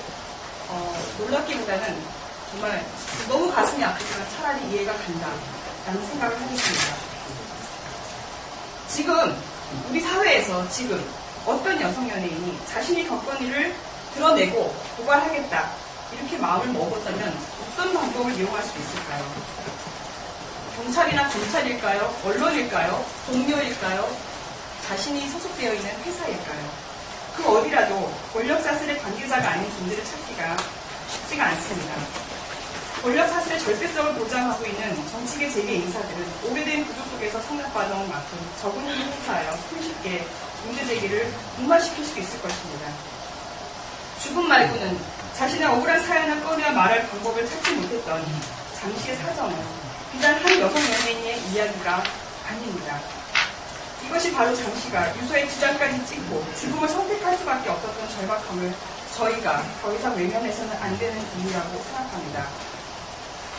놀랍기보다는 정말 너무 가슴이 아프지만 차라리 이해가 간다라는 생각을 하겠습니다. 지금 우리 사회에서 지금 어떤 여성 연예인이 자신이 겪은 일을 드러내고 고발하겠다 이렇게 마음을 먹었다면 어떤 방법을 이용할 수 있을까요? 경찰이나 검찰일까요? 언론일까요? 동료일까요? 자신이 소속되어 있는 회사일까요? 그 어디라도 권력사슬의 관계자가 아닌 존재를 찾기가 쉽지가 않습니다. 권력사슬의 절대성을 보장하고 있는 정치계 재계 인사들은 오래된 구조 속에서 성장받아온 만큼 적은 힘을 행사하여 손쉽게 문제제기를 무마시킬 수 있을 것입니다. 죽음 말고는 자신의 억울한 사연을 꺼내어 말할 방법을 찾지 못했던 장씨의 사정은 비단 한 여성 연예인의 이야기가 아닙니다. 이것이 바로 장씨가 유서의 주장까지 찍고 죽음을 선택할 수밖에 없었던 절박함을 저희가 더 이상 외면해서는 안 되는 이유라고 생각합니다.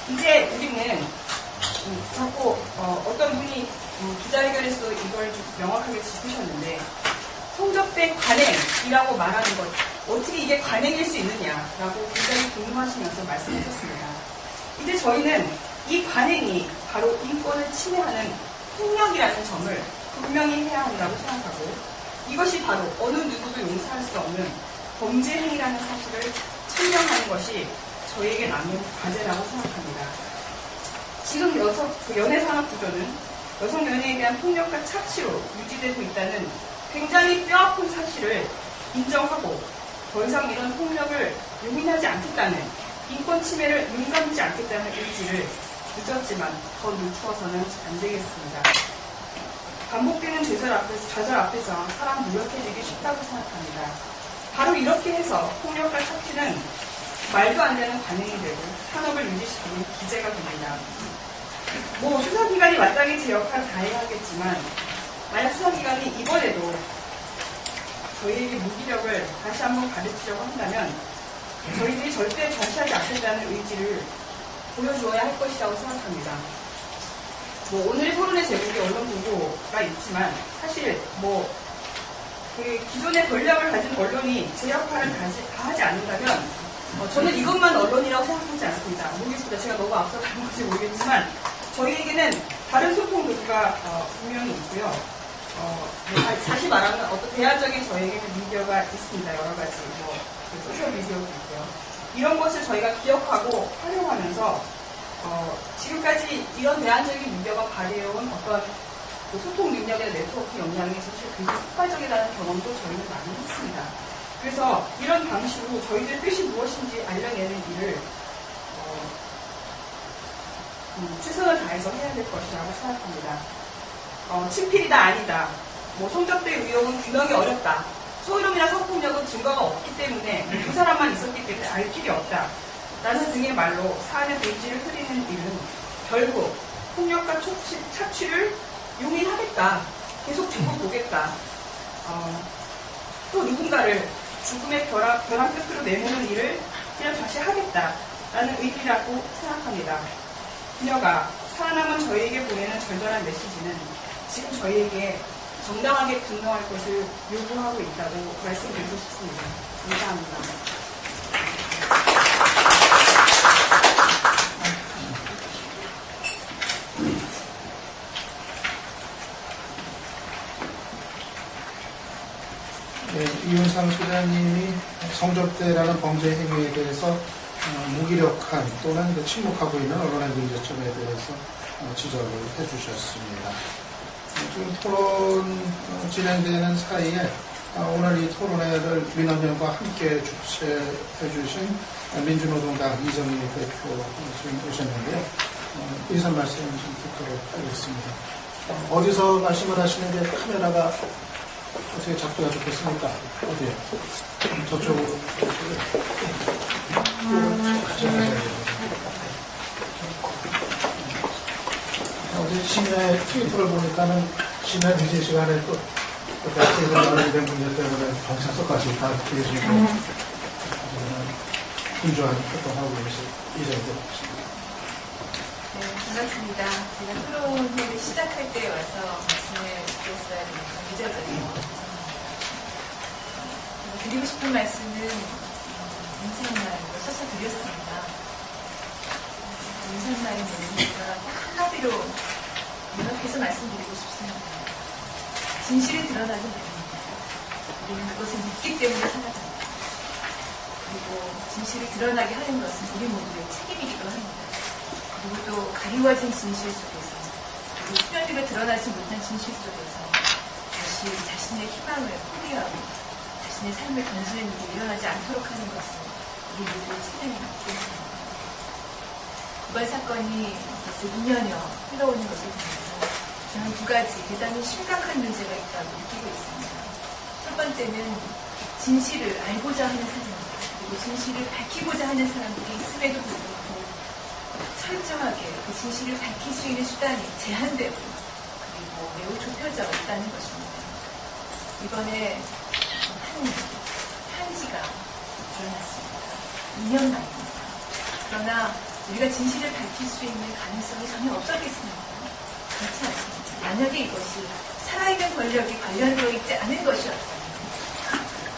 이제 우리는 자꾸 어떤 분이 기자회견에서 이걸 좀 명확하게 짚으셨는데 성접대 관행이라고 말하는 것 어떻게 이게 관행일 수 있느냐라고 굉장히 궁금하시면서 말씀하셨습니다. 이제 저희는 이 관행이 바로 인권을 침해하는 폭력이라는 점을 분명히 해야 한다고 생각하고 이것이 바로 어느 누구도 용서할 수 없는 범죄 행위라는 사실을 천명하는 것이 저희에게 남은 과제라고 생각합니다. 지금 연예산업 구조는 여성 연예에 대한 폭력과 착취로 유지되고 있다는 굉장히 뼈아픈 사실을 인정하고 더 이상 이런 폭력을 용인하지 않겠다는 인권 침해를 눈감지 않겠다는 의지를 늦었지만 더 늦추어서는 안 되겠습니다. 반복되는 좌절 앞에서 사람 무력해지기 쉽다고 생각합니다. 바로 이렇게 해서 폭력과 착취는 말도 안 되는 관행이 되고 산업을 유지시키는 기제가 됩니다. 수사기관이 마땅히 제 역할을 다해야 하겠지만 만약 수사기관이 이번에도 저희에게 무기력을 다시 한번 가르치려고 한다면 저희들이 절대 자시하지 않겠다는 의지를 보여주어야 할 것이라고 생각합니다. 오늘의 토론의 제목이 언론 보도가 있지만 사실 그 기존의 권력을 가진 언론이 제 역할을 다 하지 않는다면 저는 이것만 언론이라고 생각하지 않습니다. 모르겠습니다. 제가 너무 앞서간 건지 모르겠지만 저희에게는 다른 소통 도구가 분명히 있고요. 다시 말하면 어떤 대안적인 저희에게는 미디어가 있습니다. 여러 가지 소셜 미디어도 있고요. 이런 것을 저희가 기억하고 활용하면서 지금까지 이런 대안적인 미디어가 발휘해온 어떤 소통 능력의 네트워크 역량이 사실 굉장히 폭발적이라는 경험도 저희는 많이 했습니다. 그래서 이런 방식으로 저희들의 뜻이 무엇인지 알려내는 일을 최선을 다해서 해야 될 것이라고 생각합니다. 친필이다 아니다. 성접대 의혹은 규명이 어렵다. 소희롱이나 성폭력은 증거가 없기 때문에 두 사람만 있었기 때문에 알 길이 없다. 라는 등의 말로 사안의 본질을 흐리는 일은 결국 폭력과 착취를 용인하겠다. 계속 두고 보겠다. 또 누군가를 죽음의 벼랑 끝으로 내모는 일을 그냥 다시 하겠다라는 의미라고 생각합니다. 그녀가 살아남은 저희에게 보내는 절절한 메시지는 지금 저희에게 정당하게 분노할 것을 요구하고 있다고 말씀드리고 싶습니다. 감사합니다. 네, 이윤상 소장님이 성접대라는 범죄 행위에 대해서 무기력한 또는 침묵하고 있는 언론의 문제점에 대해서 지적을 해주셨습니다. 지금 토론 진행되는 사이에 오늘 이 토론회를 민원연과 함께 주최해주신 민주노동당 이정희 대표 지금 오셨는데요. 인사 말씀 좀 듣도록 하겠습니다. 어디서 말씀을 하시는데 카메라가 어떻게 잡기가 좋겠습니까? 어디요? 저쪽으로. 어제 심야 트위터를 보니까는 심야 늦은 시간에 또 대학교에 나오게 문제 때문에 경찰서까지 다 계시고 분주한 활동하고 계신 이정도 반갑습니다. 제가 토론회를 시작할 때 와서 말씀을 드렸어야 되는 늦어졌네요. 드리고 싶은 말씀은 인사말로 써서 드렸습니다. 인사말의 내용과 딱 한마디로 요약해서 말씀드리고 싶습니다. 진실이 드러나는 말입니다. 우리는 그것을 믿기 때문에 살아갑니다. 그리고 진실이 드러나게 하는 것은 우리 모두의 책임이기도 합니다. 그리고 또 가리워진 진실 속에서, 그리고 수면위로 드러나지 못한 진실 속에서 다시 자신의 희망을 포기하고 자신의 삶을 던지는 일이 일어나지 않도록 하는 것은 우리 모두의 책임이기 때문입니다. 이번 사건이 벌써 2년여 흘러오는 것을 보면서 저는 두 가지 대단히 심각한 문제가 있다고 느끼고 있습니다. 첫 번째는 진실을 알고자 하는 사람들, 그리고 진실을 밝히고자 하는 사람들이 있음에도 불구하고 철저하게 그 진실을 밝힐 수 있는 수단이 제한되고 그리고 매우 좁혀져 있다는 것입니다. 이번에 한 편지가 드러났습니다. 2년 만입니다. 그러나 우리가 진실을 밝힐 수 있는 가능성이 전혀 없었겠습니까? 그렇지 않습니다. 만약에 이것이 살아있는 권력이 관련되어 있지 않은 것이었다면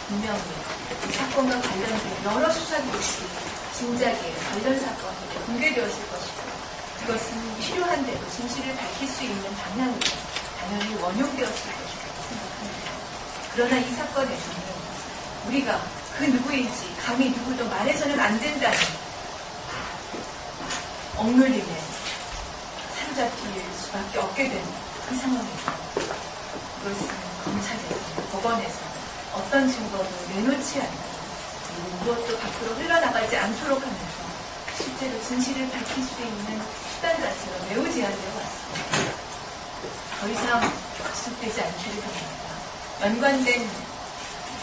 분명히 이 사건과 관련된 여러 수사 기록이 진작에 관련 사건으로 공개되었을 것이고 그것은 필요한 대로 진실을 밝힐 수 있는 방향으로 당연히 원용되었을 것이라고 생각합니다. 그러나 이 사건에서는 우리가 그 누구인지 감히 누구도 말해서는 안 된다는 억눌림에 사로잡힐 수밖에 없게 되는 그 상황에서 그것은 검찰에서, 법원에서 어떤 증거도 내놓지 않고 그리고 무엇도 밖으로 흘러나가지 않도록 하면서 실제로 진실을 밝힐 수 있는 수단 자체가 매우 제한되어 왔습니다. 더 이상 지속되지 않기를 바랍니다. 연관된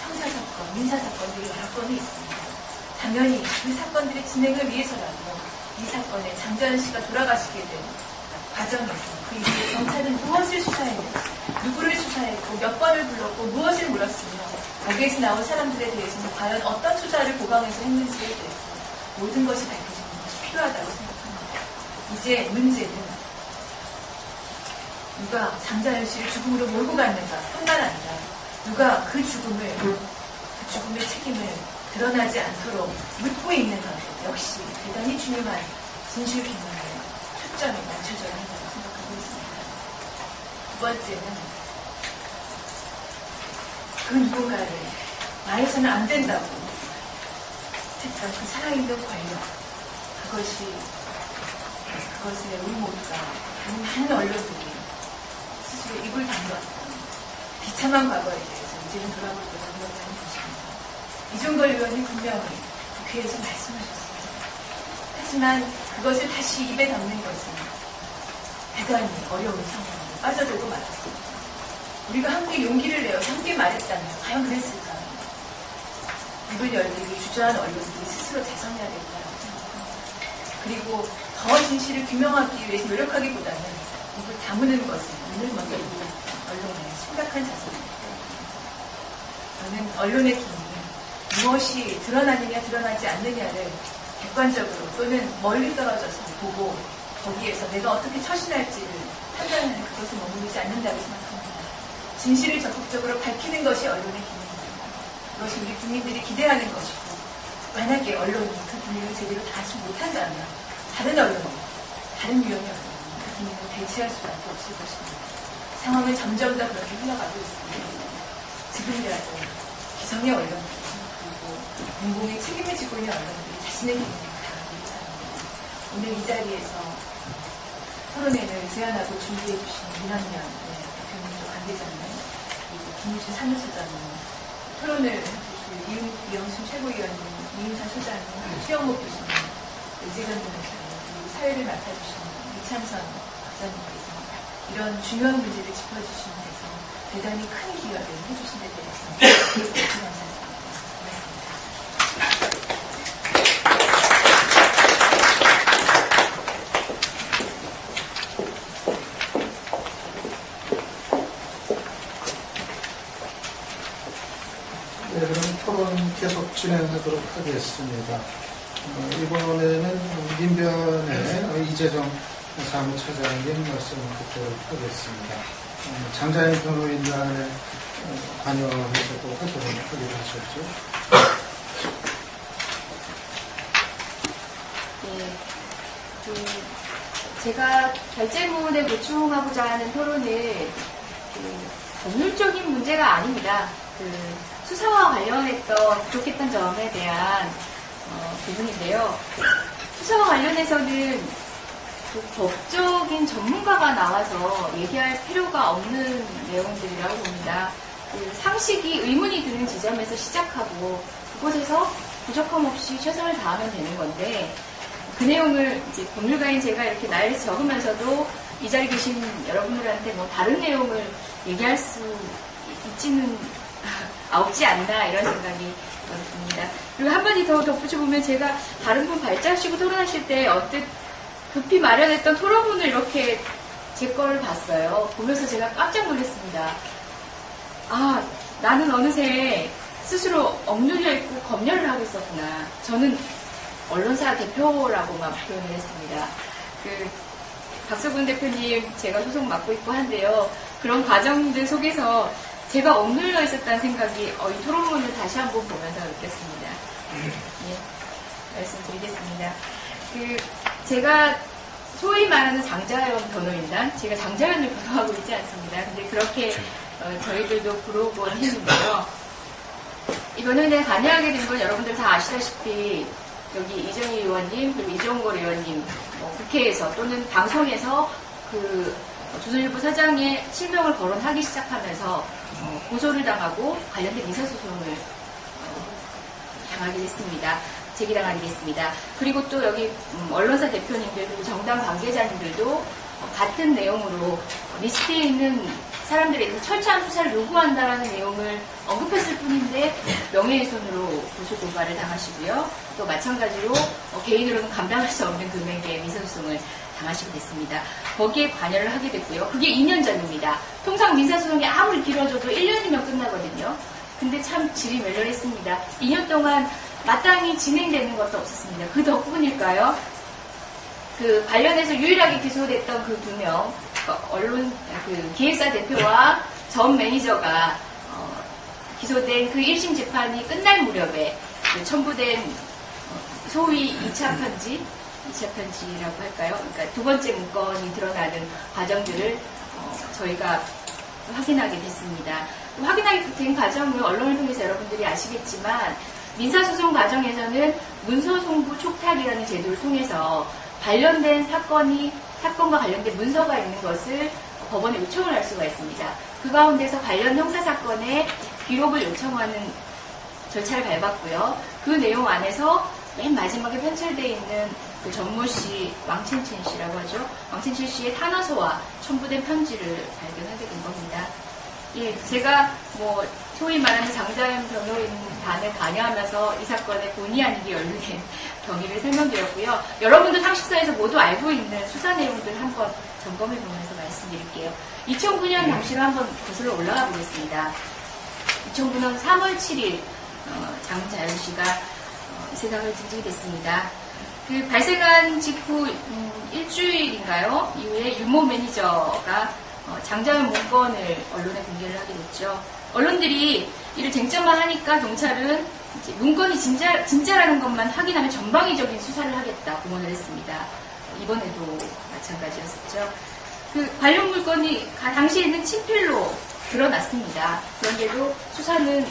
형사사건, 민사사건들이 여러 건이 있습니다. 당연히 그 사건들의 진행을 위해서라도 이 사건에 장자연 씨가 돌아가시게 된 과정에서 그 이후에 경찰은 무엇을 수사했는지, 누구를 수사했고 몇 번을 불렀고 무엇을 물었으며 거기에서 나온 사람들에 대해서는 과연 어떤 수사를 보강해서 했는지에 대해서 모든 것이 밝혀지는 것이 필요하다고 생각합니다. 이제 문제는 누가 장자연 씨를 죽음으로 몰고 갔는가 뿐만 아니라 누가 그 죽음의 책임을 드러나지 않도록 묻고 있는가 역시 대단히 중요한 진실 규명에 초점이 맞춰져야 한다고 생각하고 있습니다. 두 번째는 그 누군가를 말해서는 안 된다고 했던 그 살아있는 권력, 그것에 우리 모두가 많은 언론들이 스스로 입을 다물었던 비참한 과거에 대해서 이제는 돌아볼 때가 되었다는 것입니다. 이종걸 의원이 분명히 국회에서 말씀하셨습니다. 하지만 그것을 다시 입에 담는 것은 대단히 어려운 상황으로 빠져들고 말았습니다. 우리가 함께 용기를 내어서 함께 말했다면 과연 그랬을까? 입을 열리기 주저한 언론들이 스스로 자성해야 된다고 생각합니다. 그리고 더 진실을 규명하기 위해서 노력하기보다는 입을 다무는 것은 눈을 먼저 보는 언론의 심각한 자세입니다. 저는 언론의 기능이 무엇이 드러나느냐 드러나지 않느냐를 객관적으로 또는 멀리 떨어져서 보고 거기에서 내가 어떻게 처신할지를 판단하는 그것을 머무르지 않는다고 생각합니다. 진실을 적극적으로 밝히는 것이 언론의 기능입니다. 그것이 우리 국민들이 기대하는 것이고 만약에 언론이 그 기능을 제대로 다하지 못한다면 다른 언론이, 다른 유형의 언론이 그 기능을 대체할 수밖에 없을 것입니다. 상황은 점점 더 그렇게 흘러가고 있습니다. 지금이라도 기성의 언론들 그리고 공공의 책임을 지고 있는 언론들이 자신의 기능을 다하기 바랍니다. 오늘 이 자리에서 토론회를 제안하고 준비해 주신 민원연 대표님도 관계자님 그리고 김유진 사무소장님, 토론을 해주실 이영순 최고위원님, 이인사 소장님, 최영목 교수님, 이재근 변호사님, 그리고 사회를 맡아주신 이창선 박사님께서 이런 중요한 문제를 짚어주시는 데서 대단히 큰 기여를 해주신 데 대해서 감사드립니다. 네, 그럼 토론 계속 진행하도록 하겠습니다. 이번에는 민변의 이재정 사무처장님 말씀 듣도록 하겠습니다. 장자연 변호인단에 관여해서도 활동을 하기로 하셨죠. 네, 제가 결재문에 보충하고자 하는 토론은 법률적인 문제가 아닙니다. 수사와 관련했던 부족했던 점에 대한 부분인데요. 수사와 관련해서는 법적인 전문가가 나와서 얘기할 필요가 없는 내용들이라고 봅니다. 상식이 의문이 드는 지점에서 시작하고 그곳에서 부족함 없이 최선을 다하면 되는 건데 그 내용을 이제 법률가인 제가 이렇게 나열해서 적으면서도 이 자리에 계신 여러분들한테 뭐 다른 내용을 얘기할 수 있지는 없지 않나 이런 생각이 듭니다. 그리고 한 마디 더 덧붙여보면 제가 다른 분 발자하시고 토론하실 때 어뜻 급히 마련했던 토론문을 이렇게 제 거를 봤어요. 보면서 제가 깜짝 놀랐습니다. 아, 나는 어느새 스스로 억눌려 있고 검열을 하고 있었구나. 저는 언론사 대표라고만 표현을 했습니다. 박수근 대표님 제가 소속 맡고 있고 한데요. 그런 과정들 속에서 제가 억눌려 있었다는 생각이 이 토론문을 다시 한번 보면서 느꼈습니다. 예, 말씀드리겠습니다. 제가 소위 말하는 장자연 변호인단, 제가 장자연을 변호하고 있지 않습니다. 근데 그렇게 저희들도 부르곤 했는데요. 이 변호인단에 관여하게 된 건 여러분들 다 아시다시피 여기 이정희 의원님, 그리고 이종걸 의원님, 국회에서 또는 방송에서 조선일보 사장의 실명을 거론하기 시작하면서 고소를 당하고 관련된 민사소송을 당하게 됐습니다. 제기당하게 됐습니다. 그리고 또 여기 언론사 대표님들 그리고 정당 관계자님들도 같은 내용으로 리스트에 있는 사람들에 대해서 철저한 수사를 요구한다는 내용을 언급했을 뿐인데 명예훼손으로 고소 고발을 당하시고요. 또 마찬가지로 개인으로는 감당할 수 없는 금액의 민사소송을 당하시게 됐습니다. 거기에 관여를 하게 됐고요. 그게 2년 전입니다. 통상 민사소송이 아무리 길어져도 1년이면 끝나거든요. 근데 참 질이 멸렬했습니다. 2년 동안 마땅히 진행되는 것도 없었습니다. 그 덕분일까요? 관련해서 유일하게 기소됐던 그 2명, 기획사 대표와 전 매니저가 기소된 그 1심 재판이 끝날 무렵에 첨부된 소위 2차 편지라고 할까요? 그러니까 두 번째 문건이 드러나는 과정들을 저희가 확인하게 됐습니다. 확인하게 된 과정을 언론을 통해서 여러분들이 아시겠지만 민사소송 과정에서는 문서송부 촉탁이라는 제도를 통해서 관련된 사건과 관련된 문서가 있는 것을 법원에 요청을 할 수가 있습니다. 그 가운데서 관련 형사사건의 기록을 요청하는 절차를 밟았고요. 그 내용 안에서 맨 마지막에 편철되어 있는 전모 씨, 왕첸첸 씨라고 하죠. 왕첸첸 씨의 탄화서와 첨부된 편지를 발견하게 된 겁니다. 예, 제가 소위 말하는 장자연 변호인단에 관여하면서 이 사건의 본의 아니게 연루된 경위를 설명드렸고요. 여러분도 상식선에서 모두 알고 있는 수사 내용들 한번 점검해 보면서 말씀드릴게요. 2009년 당시로 한번 거슬러 올라가 보겠습니다. 2009년 3월 7일 장자연 씨가 이 세상을 지지게 됐습니다. 발생한 직후 일주일인가요? 이후에 윤모 매니저가 장자연 문건을 언론에 공개를 하게 됐죠. 언론들이 이를 쟁점화 하니까 경찰은 이제 문건이 진짜라는 것만 확인하면 전방위적인 수사를 하겠다 공언을 했습니다. 이번에도 마찬가지였었죠. 관련 물건이 당시에는 친필로 드러났습니다. 그런데도 수사는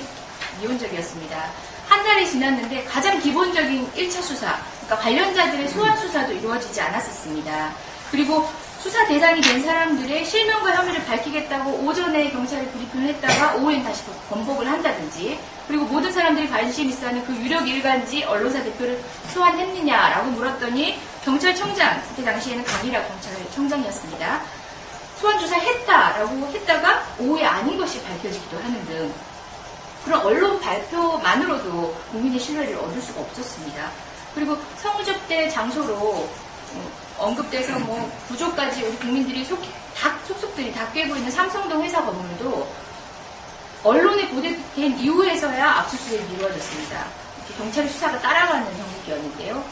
미온적이었습니다. 한 달이 지났는데 가장 기본적인 1차 수사, 그러니까 관련자들의 소환 수사도 이루어지지 않았었습니다. 그리고 수사 대상이 된 사람들의 실명과 혐의를 밝히겠다고 오전에 경찰에 브리핑을 했다가 오후엔 다시 번복을 한다든지, 그리고 모든 사람들이 관심 있어하는 그 유력 일간지 언론사 대표를 소환했느냐라고 물었더니 경찰청장, 그때 당시에는 강일학 경찰청장이었습니다. 소환 조사를 했다라고 했다가 오후에 아닌 것이 밝혀지기도 하는 등 그런 언론 발표만으로도 국민의 신뢰를 얻을 수가 없었습니다. 그리고 성접대 장소로 언급돼서 구조까지 우리 국민들이 속속들이 다 꿰고 있는 삼성동 회사 건물도 언론에 보도된 이후에서야 압수수색이 이루어졌습니다. 경찰의 수사가 따라가는 형국이었는데요.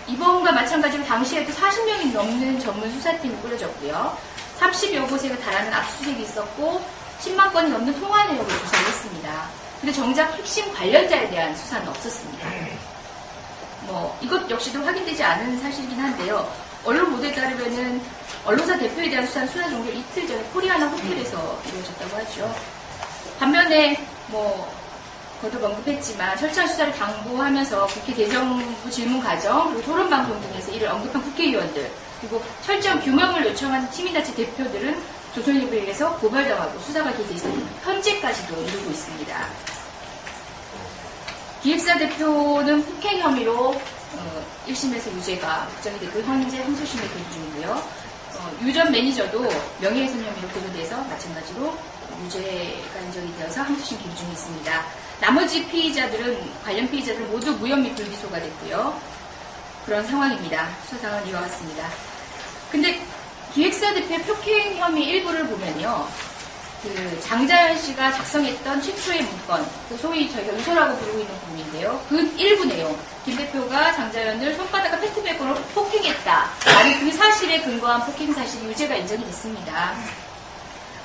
이번과 마찬가지로 당시에도 40명이 넘는 전문 수사팀이 꾸려졌고요. 30여 곳에 달하는 압수수색이 있었고 10만 건이 넘는 통화 내역을 조사를 했습니다. 근데 정작 핵심 관련자에 대한 수사는 없었습니다. 이것 역시도 확인되지 않은 사실이긴 한데요. 언론 보도에 따르면은 언론사 대표에 대한 수사 종결 이틀 전에 코리아나 호텔에서 이루어졌다고 하죠. 반면에 거듭 언급했지만 철저한 수사를 당부하면서 국회 대정부 질문 과정 그리고 토론 방송 등에서 이를 언급한 국회의원들 그리고 철저한 규명을 요청한 시민단체 대표들은 조선일보에 의해서 고발당하고 수사가 계속 있는 현재까지도 이루고 있습니다. 기획사 대표는 폭행 혐의로 1심에서 유죄가 확정이 됐고 현재 항소심에 대기 중이고요. 유전 매니저도 명예훼손 혐의로 고소돼서 마찬가지로 유죄가 인정이 되어서 항소심 기류 중에 있습니다. 나머지 관련 피의자들은 모두 무혐의 및 불기소가 됐고요. 그런 상황입니다. 수사상은 이와 같습니다. 근데 기획사 대표의 폭행 혐의 일부를 보면요. 장자연 씨가 작성했던 최초의 문건, 소위 저희가 유서라고 부르고 있는 부분인데요. 그 일부 내용, 김 대표가 장자연을 손바닥과 페트병으로 폭행했다. 아니 그 사실에 근거한 폭행 사실이 유죄가 인정이 됐습니다.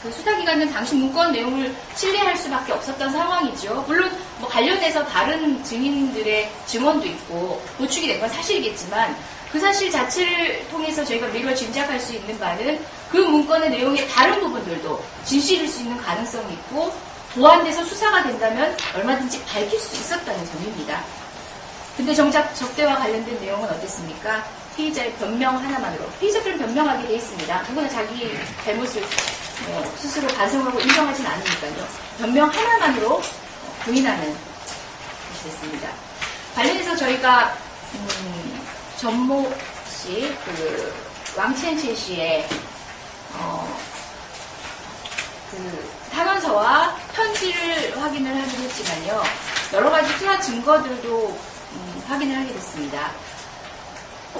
수사기관은 당시 문건 내용을 신뢰할 수밖에 없었던 상황이죠. 물론 관련해서 다른 증인들의 증언도 있고 보충이 된 건 사실이겠지만 그 사실 자체를 통해서 저희가 미루어 짐작할 수 있는 바는 그 문건의 내용의 다른 부분들도 진실일 수 있는 가능성이 있고 보완돼서 수사가 된다면 얼마든지 밝힐 수 있었다는 점입니다. 근데 정작 적대와 관련된 내용은 어땠습니까? 피의자의 변명 하나만으로 피의자들은 변명하게 돼 있습니다. 누구나 자기 잘못을 스스로 반성하고 인정하진 않으니까요. 변명 하나만으로 부인하는 것이 됐습니다. 관련해서 저희가 전모 씨, 왕첸체 씨의 탄원서와 편지를 확인을 하긴 했지만요. 여러 가지 수사 증거들도 확인을 하게 됐습니다.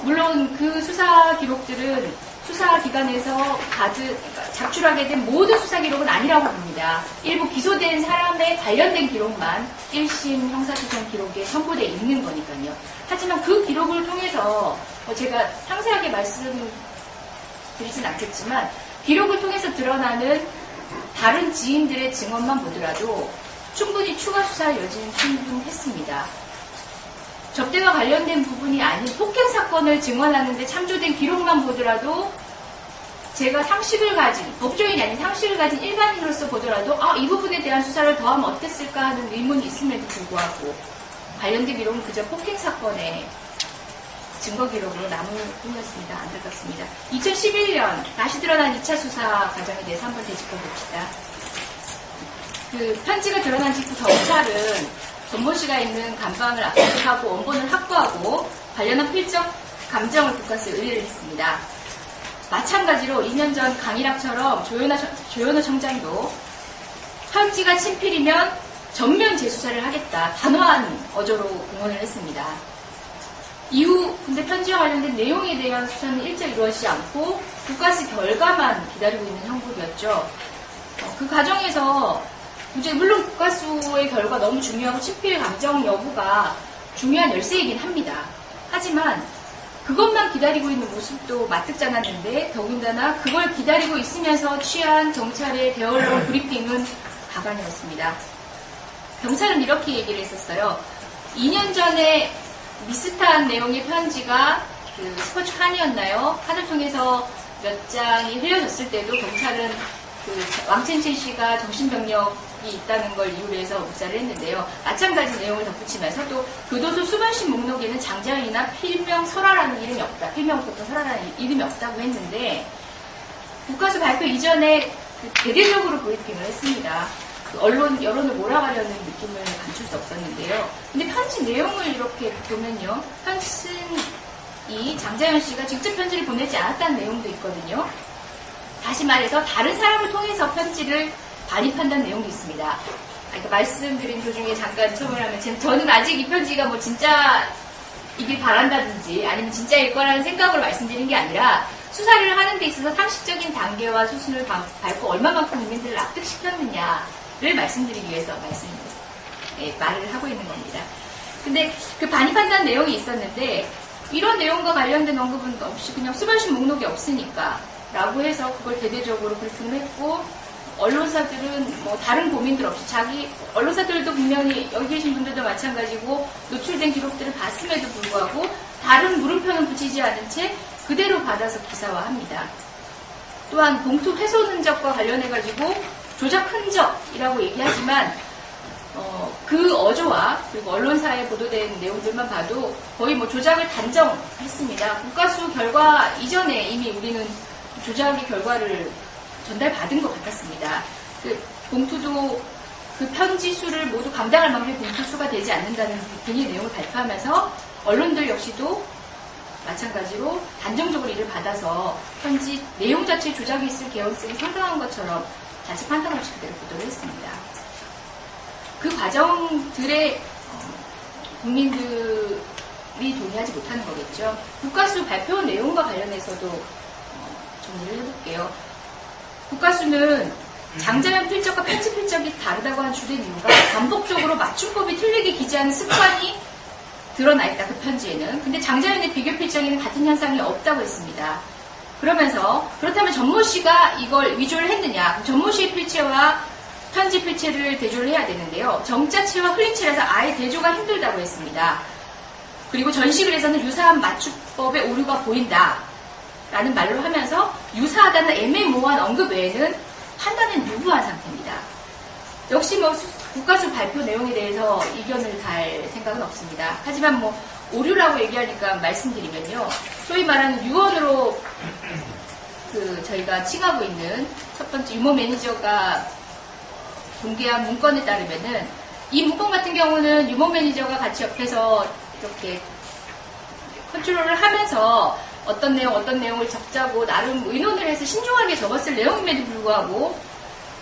물론 그 수사 기록들은 수사기관에서 작출하게 된 모든 수사 기록은 아니라고 봅니다. 일부 기소된 사람에 관련된 기록만 1심 형사소송 기록에 첨부되어 있는 거니까요. 하지만 그 기록을 통해서 제가 상세하게 말씀드리진 않겠지만 기록을 통해서 드러나는 다른 지인들의 증언만 보더라도 충분히 추가 수사할 여지는 충분했습니다. 접대와 관련된 부분이 아닌 폭행 사건을 증언하는데 참조된 기록만 보더라도 제가 상식을 가진, 법조인이 아닌 상식을 가진 일반인으로서 보더라도 이 부분에 대한 수사를 더하면 어땠을까 하는 의문이 있음에도 불구하고 관련된 기록은 그저 폭행 사건의 증거 기록으로 남을 뿐이었습니다. 안타깝습니다. 2011년 다시 드러난 2차 수사 과정에 대해서 한번 되짚어봅시다. 편지가 드러난 직후 경찰은 전모 씨가 있는 간방을 압수하고 원본을 확보하고 관련한 필적 감정을 국가수에 의뢰를 했습니다. 마찬가지로 2년 전 강일학처럼 조현호 청장도 편지가 친필이면 전면 재수사를 하겠다. 단호한 어조로 공언을 했습니다. 이후 근데 편지와 관련된 내용에 대한 수사는 일절 이루어지지 않고 국가수 결과만 기다리고 있는 형국이었죠. 그 과정에서 물론 국가수의 결과 너무 중요하고 친필 감정 여부가 중요한 열쇠이긴 합니다. 하지만 그것만 기다리고 있는 모습도 마뜩잖았는데 더군다나 그걸 기다리고 있으면서 취한 경찰의 대언론 브리핑은 가관이었습니다. 경찰은 이렇게 얘기를 했었어요. 2년 전에 비슷한 내용의 편지가 스포츠 칸이었나요? 칸을 통해서 몇 장이 흘려졌을 때도 경찰은 왕첸첸 씨가 정신병력이 있다는 걸 이유로 해서 묵살을 했는데요. 마찬가지 내용을 덧붙이면서 또 교도소 수반신 목록에는 장자연이나 필명 설아라는 이름이 없다. 필명 보통 설아라는 이름이 없다고 했는데 국가수 발표 이전에 대대적으로 브리핑을 했습니다. 여론을 몰아가려는 느낌을 감출 수 없었는데요. 근데 편지 내용을 이렇게 보면요. 편지이 장자연 씨가 직접 편지를 보내지 않았다는 내용도 있거든요. 다시 말해서 다른 사람을 통해서 편지를 반입한다는 내용도 있습니다. 그러니까 말씀드린 도중에 잠깐 첨언하면 저는 아직 이 편지가 진짜이길 바란다든지 아니면 진짜일 거라는 생각으로 말씀드린 게 아니라 수사를 하는 데 있어서 상식적인 단계와 수순을 밟고 얼마만큼 국민들을 납득시켰느냐를 말씀드리기 위해서 말을 하고 있는 겁니다. 근데 그 반입한다는 내용이 있었는데 이런 내용과 관련된 언급은 없이 그냥 수발신 목록이 없으니까 라고 해서 그걸 대대적으로 불평을 했고, 언론사들은 뭐 다른 고민들 없이 언론사들도 분명히 여기 계신 분들도 마찬가지고 노출된 기록들을 봤음에도 불구하고 다른 물음표는 붙이지 않은 채 그대로 받아서 기사화합니다. 또한 봉투 훼손 흔적과 관련해가지고 조작 흔적이라고 얘기하지만 그 어조와 그리고 언론사에 보도된 내용들만 봐도 거의 뭐 조작을 단정했습니다. 국가수 결과 이전에 이미 우리는 조작의 결과를 전달받은 것 같았습니다. 그 봉투도 그 편지 수를 모두 감당할 만큼의 봉투 수가 되지 않는다는 등의 내용을 발표하면서 언론들 역시도 마찬가지로 단정적으로 이를 받아서 편지 내용 자체에 조작이 있을 개연성이 상당한 것처럼 자체 판단 없이 그대로 보도를 했습니다. 그 과정들에 국민들이 동의하지 못하는 거겠죠. 국가수 발표 내용과 관련해서도 정리를 해볼게요. 국가수는 장자연 필적과 편지 필적이 다르다고 한 주된 이유가 반복적으로 맞춤법이 틀리게 기재하는 습관이 드러나 있다, 그 편지에는. 근데 장자연의 비교 필적에는 같은 현상이 없다고 했습니다. 그러면서 그렇다면 전모 씨가 이걸 위조를 했느냐? 전모 씨의 필체와 편지 필체를 대조를 해야 되는데요. 정자체와 흘림체라서 아예 대조가 힘들다고 했습니다. 그리고 전식을 해서는 유사한 맞춤법의 오류가 보인다 라는 말로 하면서 유사하다는 애매모호한 언급 외에는 판단은 유구한 상태입니다. 역시 뭐 국가수 발표 내용에 대해서 이견을 갈 생각은 없습니다. 하지만 뭐 오류라고 얘기하니까 말씀드리면요. 소위 말하는 유언으로 저희가 칭하고 있는 첫 번째 유모 매니저가 공개한 문건에 따르면은 이 문건 같은 경우는 유모 매니저가 같이 옆에서 이렇게 컨트롤을 하면서 어떤 내용을 적자고 나름 의논을 해서 신중하게 적었을 내용임에도 불구하고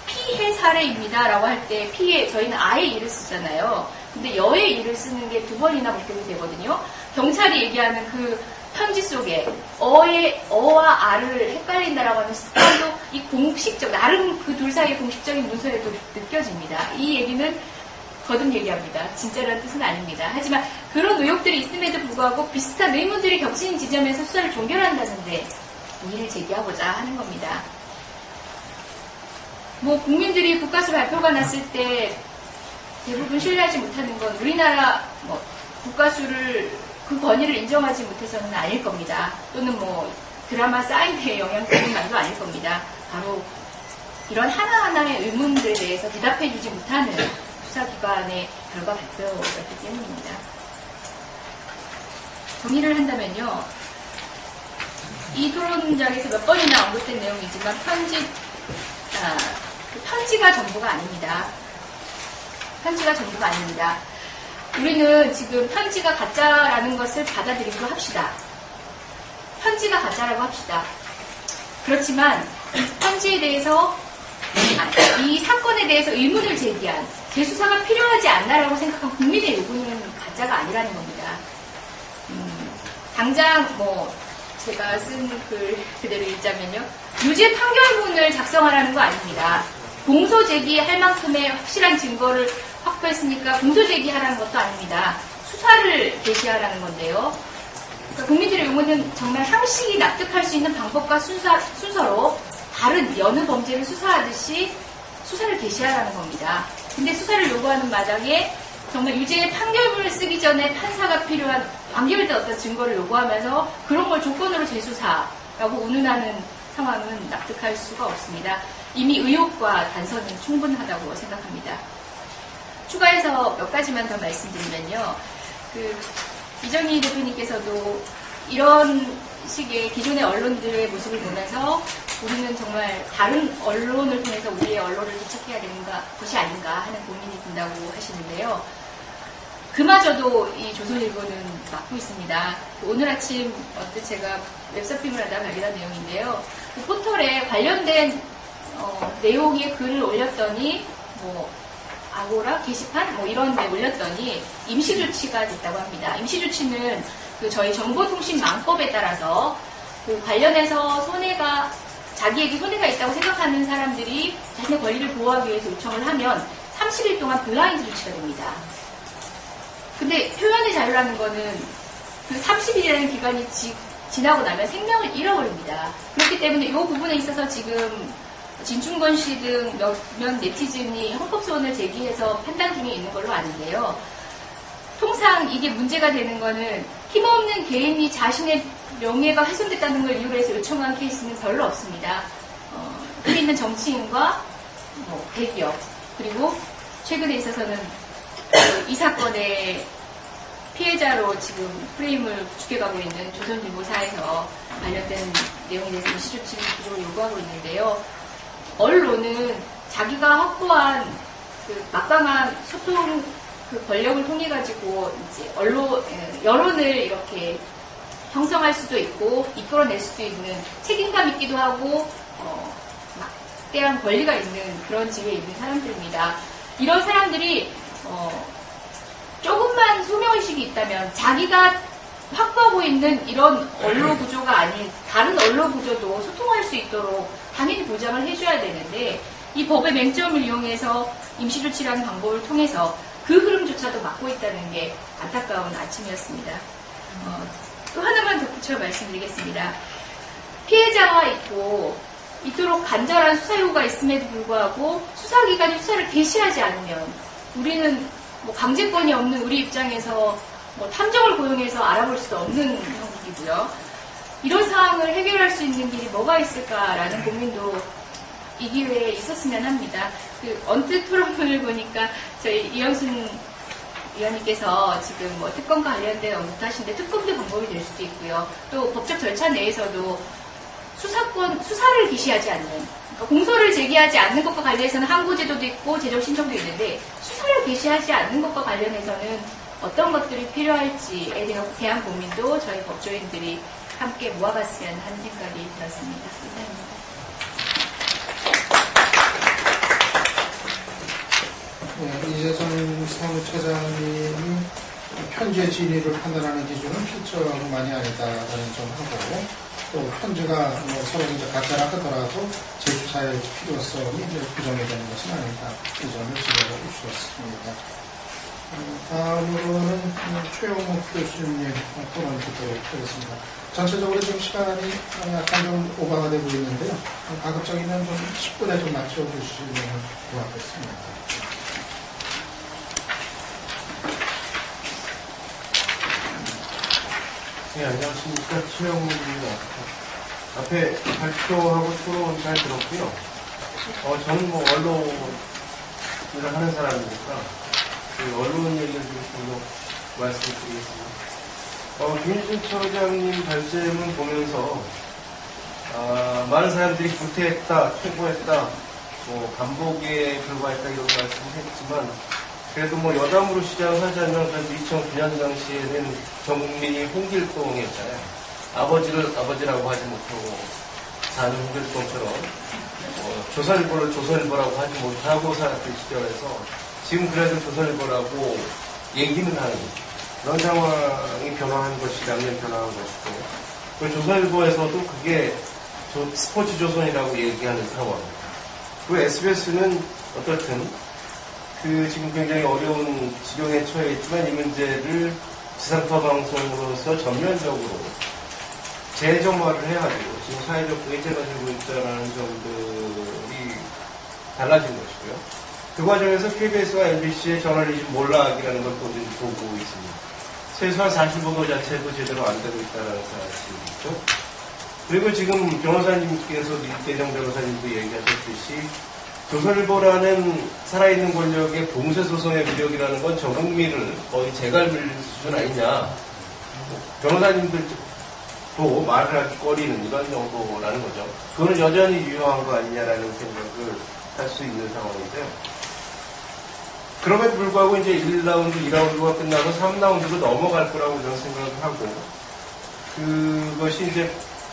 피해 사례입니다 라고 할 때 피해 저희는 아의 이를 쓰잖아요. 근데 여의 이를 쓰는 게 2번이나 목격이 되거든요. 경찰이 얘기하는 그 편지 속에 어와 아를 헷갈린다라고 하는 습관도 이 공식적 나름 그 둘 사이의 공식적인 문서에도 느껴집니다. 이 얘기는 거듭 얘기합니다. 진짜라는 뜻은 아닙니다. 하지만 그런 의혹들이 있음에도 불구하고 비슷한 의문들이 겹치는 지점에서 수사를 종결한다는데 이의를 제기하고자 하는 겁니다. 뭐 국민들이 국가수 발표가 났을 때 대부분 신뢰하지 못하는 건 우리나라 뭐 국가수를 그 권위를 인정하지 못해서는 아닐 겁니다. 또는 뭐 드라마 사이드의 영향 때문만도 아닐 겁니다. 바로 이런 하나하나의 의문들에 대해서 대답해주지 못하는 수사기관의 결과 발표였기 때문입니다. 정리를 한다면요. 이 토론장에서 몇 번이나 언급된 내용이지만 편지가 전부가 아닙니다. 편지가 전부가 아닙니다. 우리는 지금 편지가 가짜라는 것을 받아들이기로 합시다. 편지가 가짜라고 합시다. 그렇지만 편지에 대해서 이 사건에 대해서 의문을 제기한 재수사가 필요하지 않나라고 생각한 국민의 요구는 가짜가 아니라는 겁니다. 당장 뭐 제가 쓴 글 그대로 읽자면요. 유죄 판결문을 작성하라는 거 아닙니다. 공소 제기할 만큼의 확실한 증거를 확보했으니까 공소 제기하라는 것도 아닙니다. 수사를 개시하라는 건데요. 그러니까 국민들의 요구는 정말 상식이 납득할 수 있는 방법과 순서로 다른 여느 범죄를 수사하듯이 수사를 개시하라는 겁니다. 근데 수사를 요구하는 마당에 정말 유죄의 판결문을 쓰기 전에 판사가 필요한 완결된 어떤 증거를 요구하면서 그런 걸 조건으로 재수사라고 운운하는 상황은 납득할 수가 없습니다. 이미 의혹과 단서는 충분하다고 생각합니다. 추가해서 몇 가지만 더 말씀드리면요. 이정희 대표님께서도 이런 식의 기존의 언론들의 모습을 보면서 우리는 정말 다른 언론을 통해서 우리의 언론을 개척해야 되는 것이 아닌가 하는 고민이 든다고 하시는데요. 그마저도 이 조선일보는 맡고 있습니다. 오늘 아침 제가 웹서핑을 하다 발견한 내용인데요. 그 포털에 관련된 내용의 글을 올렸더니 뭐 아고라 게시판 뭐 이런 데 올렸더니 임시조치가 됐다고 합니다. 임시조치는 저희 정보통신망법에 따라서 관련해서 자기에게 손해가 있다고 생각하는 사람들이 자신의 권리를 보호하기 위해서 요청을 하면 30일 동안 블라인드 조치가 됩니다. 근데 표현의 자유라는 거는 그 30일이라는 기간이 지나고 나면 생명을 잃어버립니다. 그렇기 때문에 이 부분에 있어서 지금 진중권 씨 등 몇몇 네티즌이 헌법소원을 제기해서 판단 중에 있는 걸로 아는데요. 통상 이게 문제가 되는 거는 힘없는 개인이 자신의 명예가 훼손됐다는 걸 이유로 해서 요청한 케이스는 별로 없습니다. 여기 있는 정치인과 대기업, 그리고 최근에 있어서는 이 사건의 피해자로 지금 프레임을 구축해가고 있는 조선일보사에서 관련된 내용에 대해서 임시조치를 기록을 요구하고 있는데요. 언론은 자기가 확보한 그 막강한 소통 그 권력을 통해 가지고 이제 여론을 이렇게 형성할 수도 있고 이끌어낼 수도 있는 책임감 있기도 하고 막대한 권리가 있는 그런 지위에 있는 사람들입니다. 이런 사람들이 조금만 소명의식이 있다면 자기가 확보하고 있는 이런 언론 구조가 아닌 다른 언론 구조도 소통할 수 있도록 당연히 보장을 해줘야 되는데 이 법의 맹점을 이용해서 임시조치라는 방법을 통해서 그 흐름조차도 막고 있다는 게 안타까운 아침이었습니다. 또 하나만 덧붙여 말씀드리겠습니다. 피해자가 있고 이토록 간절한 수사 요구가 있음에도 불구하고 수사기관이 수사를 개시하지 않으면 우리는 강제권이 없는 우리 입장에서 탐정을 고용해서 알아볼 수 없는 형국이고요. 이런 상황을 해결할 수 있는 길이 뭐가 있을까라는 고민도 이 기회에 있었으면 합니다. 언뜻 토론을 보니까 저희 이영순 위원님께서 지금 특검과 관련된 언급하시는데 특검도 방법이 될 수도 있고요. 또 법적 절차 내에서도 수사를 개시하지 않는, 그러니까 공소를 제기하지 않는 것과 관련해서는 항고제도도 있고 재정 신청도 있는데 수사를 개시하지 않는 것과 관련해서는 어떤 것들이 필요할지에 대한 고민도 저희 법조인들이 함께 모아봤으면 하는 생각이 들었습니다. 이상입니다. 이재성 사무처장님이 편지의 진위를 판단하는 기준은 필적만이 아니다라는 점하고 또 편지가 서로 이제 가짜라 하더라도 재수사의 필요성이 부정이 되는 것은 아니다. 이 점을 지적해 주셨습니다. 다음으로는 최영욱 교수님 토론 듣도록 하겠습니다. 전체적으로 지금 시간이 약간 좀 오버가 되고 있는데요. 가급적이면 좀 10분에 좀 맞춰주시면 고맙겠습니다. 네, 안녕하십니까. 최영욱입니다. 앞에 발표하고 토론 잘 들었고요. 저는 언론을 하는 사람이니까 그 언론 얘기를 좀 말씀드리겠습니다. 김일준 처장님 발제문 보면서 많은 사람들이 구태했다, 최고했다, 반복에 불과했다 이런 말씀을 했지만 그래도 여담으로 시작을 하자면 2009년 당시에는 전 국민이 홍길동이었잖아요. 아버지를 아버지라고 하지 못하고 사는 홍길동처럼 조선일보를 조선일보라고 하지 못하고 살았던 시절에서 지금 그래도 조선일보라고 얘기는 하는 그런 상황이 변화한 것이 양면 변화한 것이고 그 조선일보에서도 그게 스포츠 조선이라고 얘기하는 상황. 그 SBS는 어떻든 지금 굉장히 어려운 지경에 처해 있지만 이 문제를 지상파 방송으로서 전면적으로 재점화를 해가지고 지금 사회적 의제가 되고 있다는 점들이 달라진 것이고요. 그 과정에서 KBS와 MBC의 저널리즘 몰락이라는 걸 보고 있습니다. 최소한 사실보도 자체도 제대로 안 되고 있다는 사실이죠. 그리고 지금 변호사님께서 이대정 변호사님도 얘기하셨듯이 조선일보라는 살아있는 권력의 봉쇄소송의 위력이라는 건 전 국민을 거의 재갈물 수준 아니냐. 변호사님들도 말을 하기 꺼리는 이런 정도라는 거죠. 그거는 여전히 유효한 거 아니냐라는 생각을 할 수 있는 상황인데요. 그럼에도 불구하고 이제 1라운드, 2라운드가 끝나고 3라운드로 넘어갈 거라고 저는 생각을 하고 그것이 이제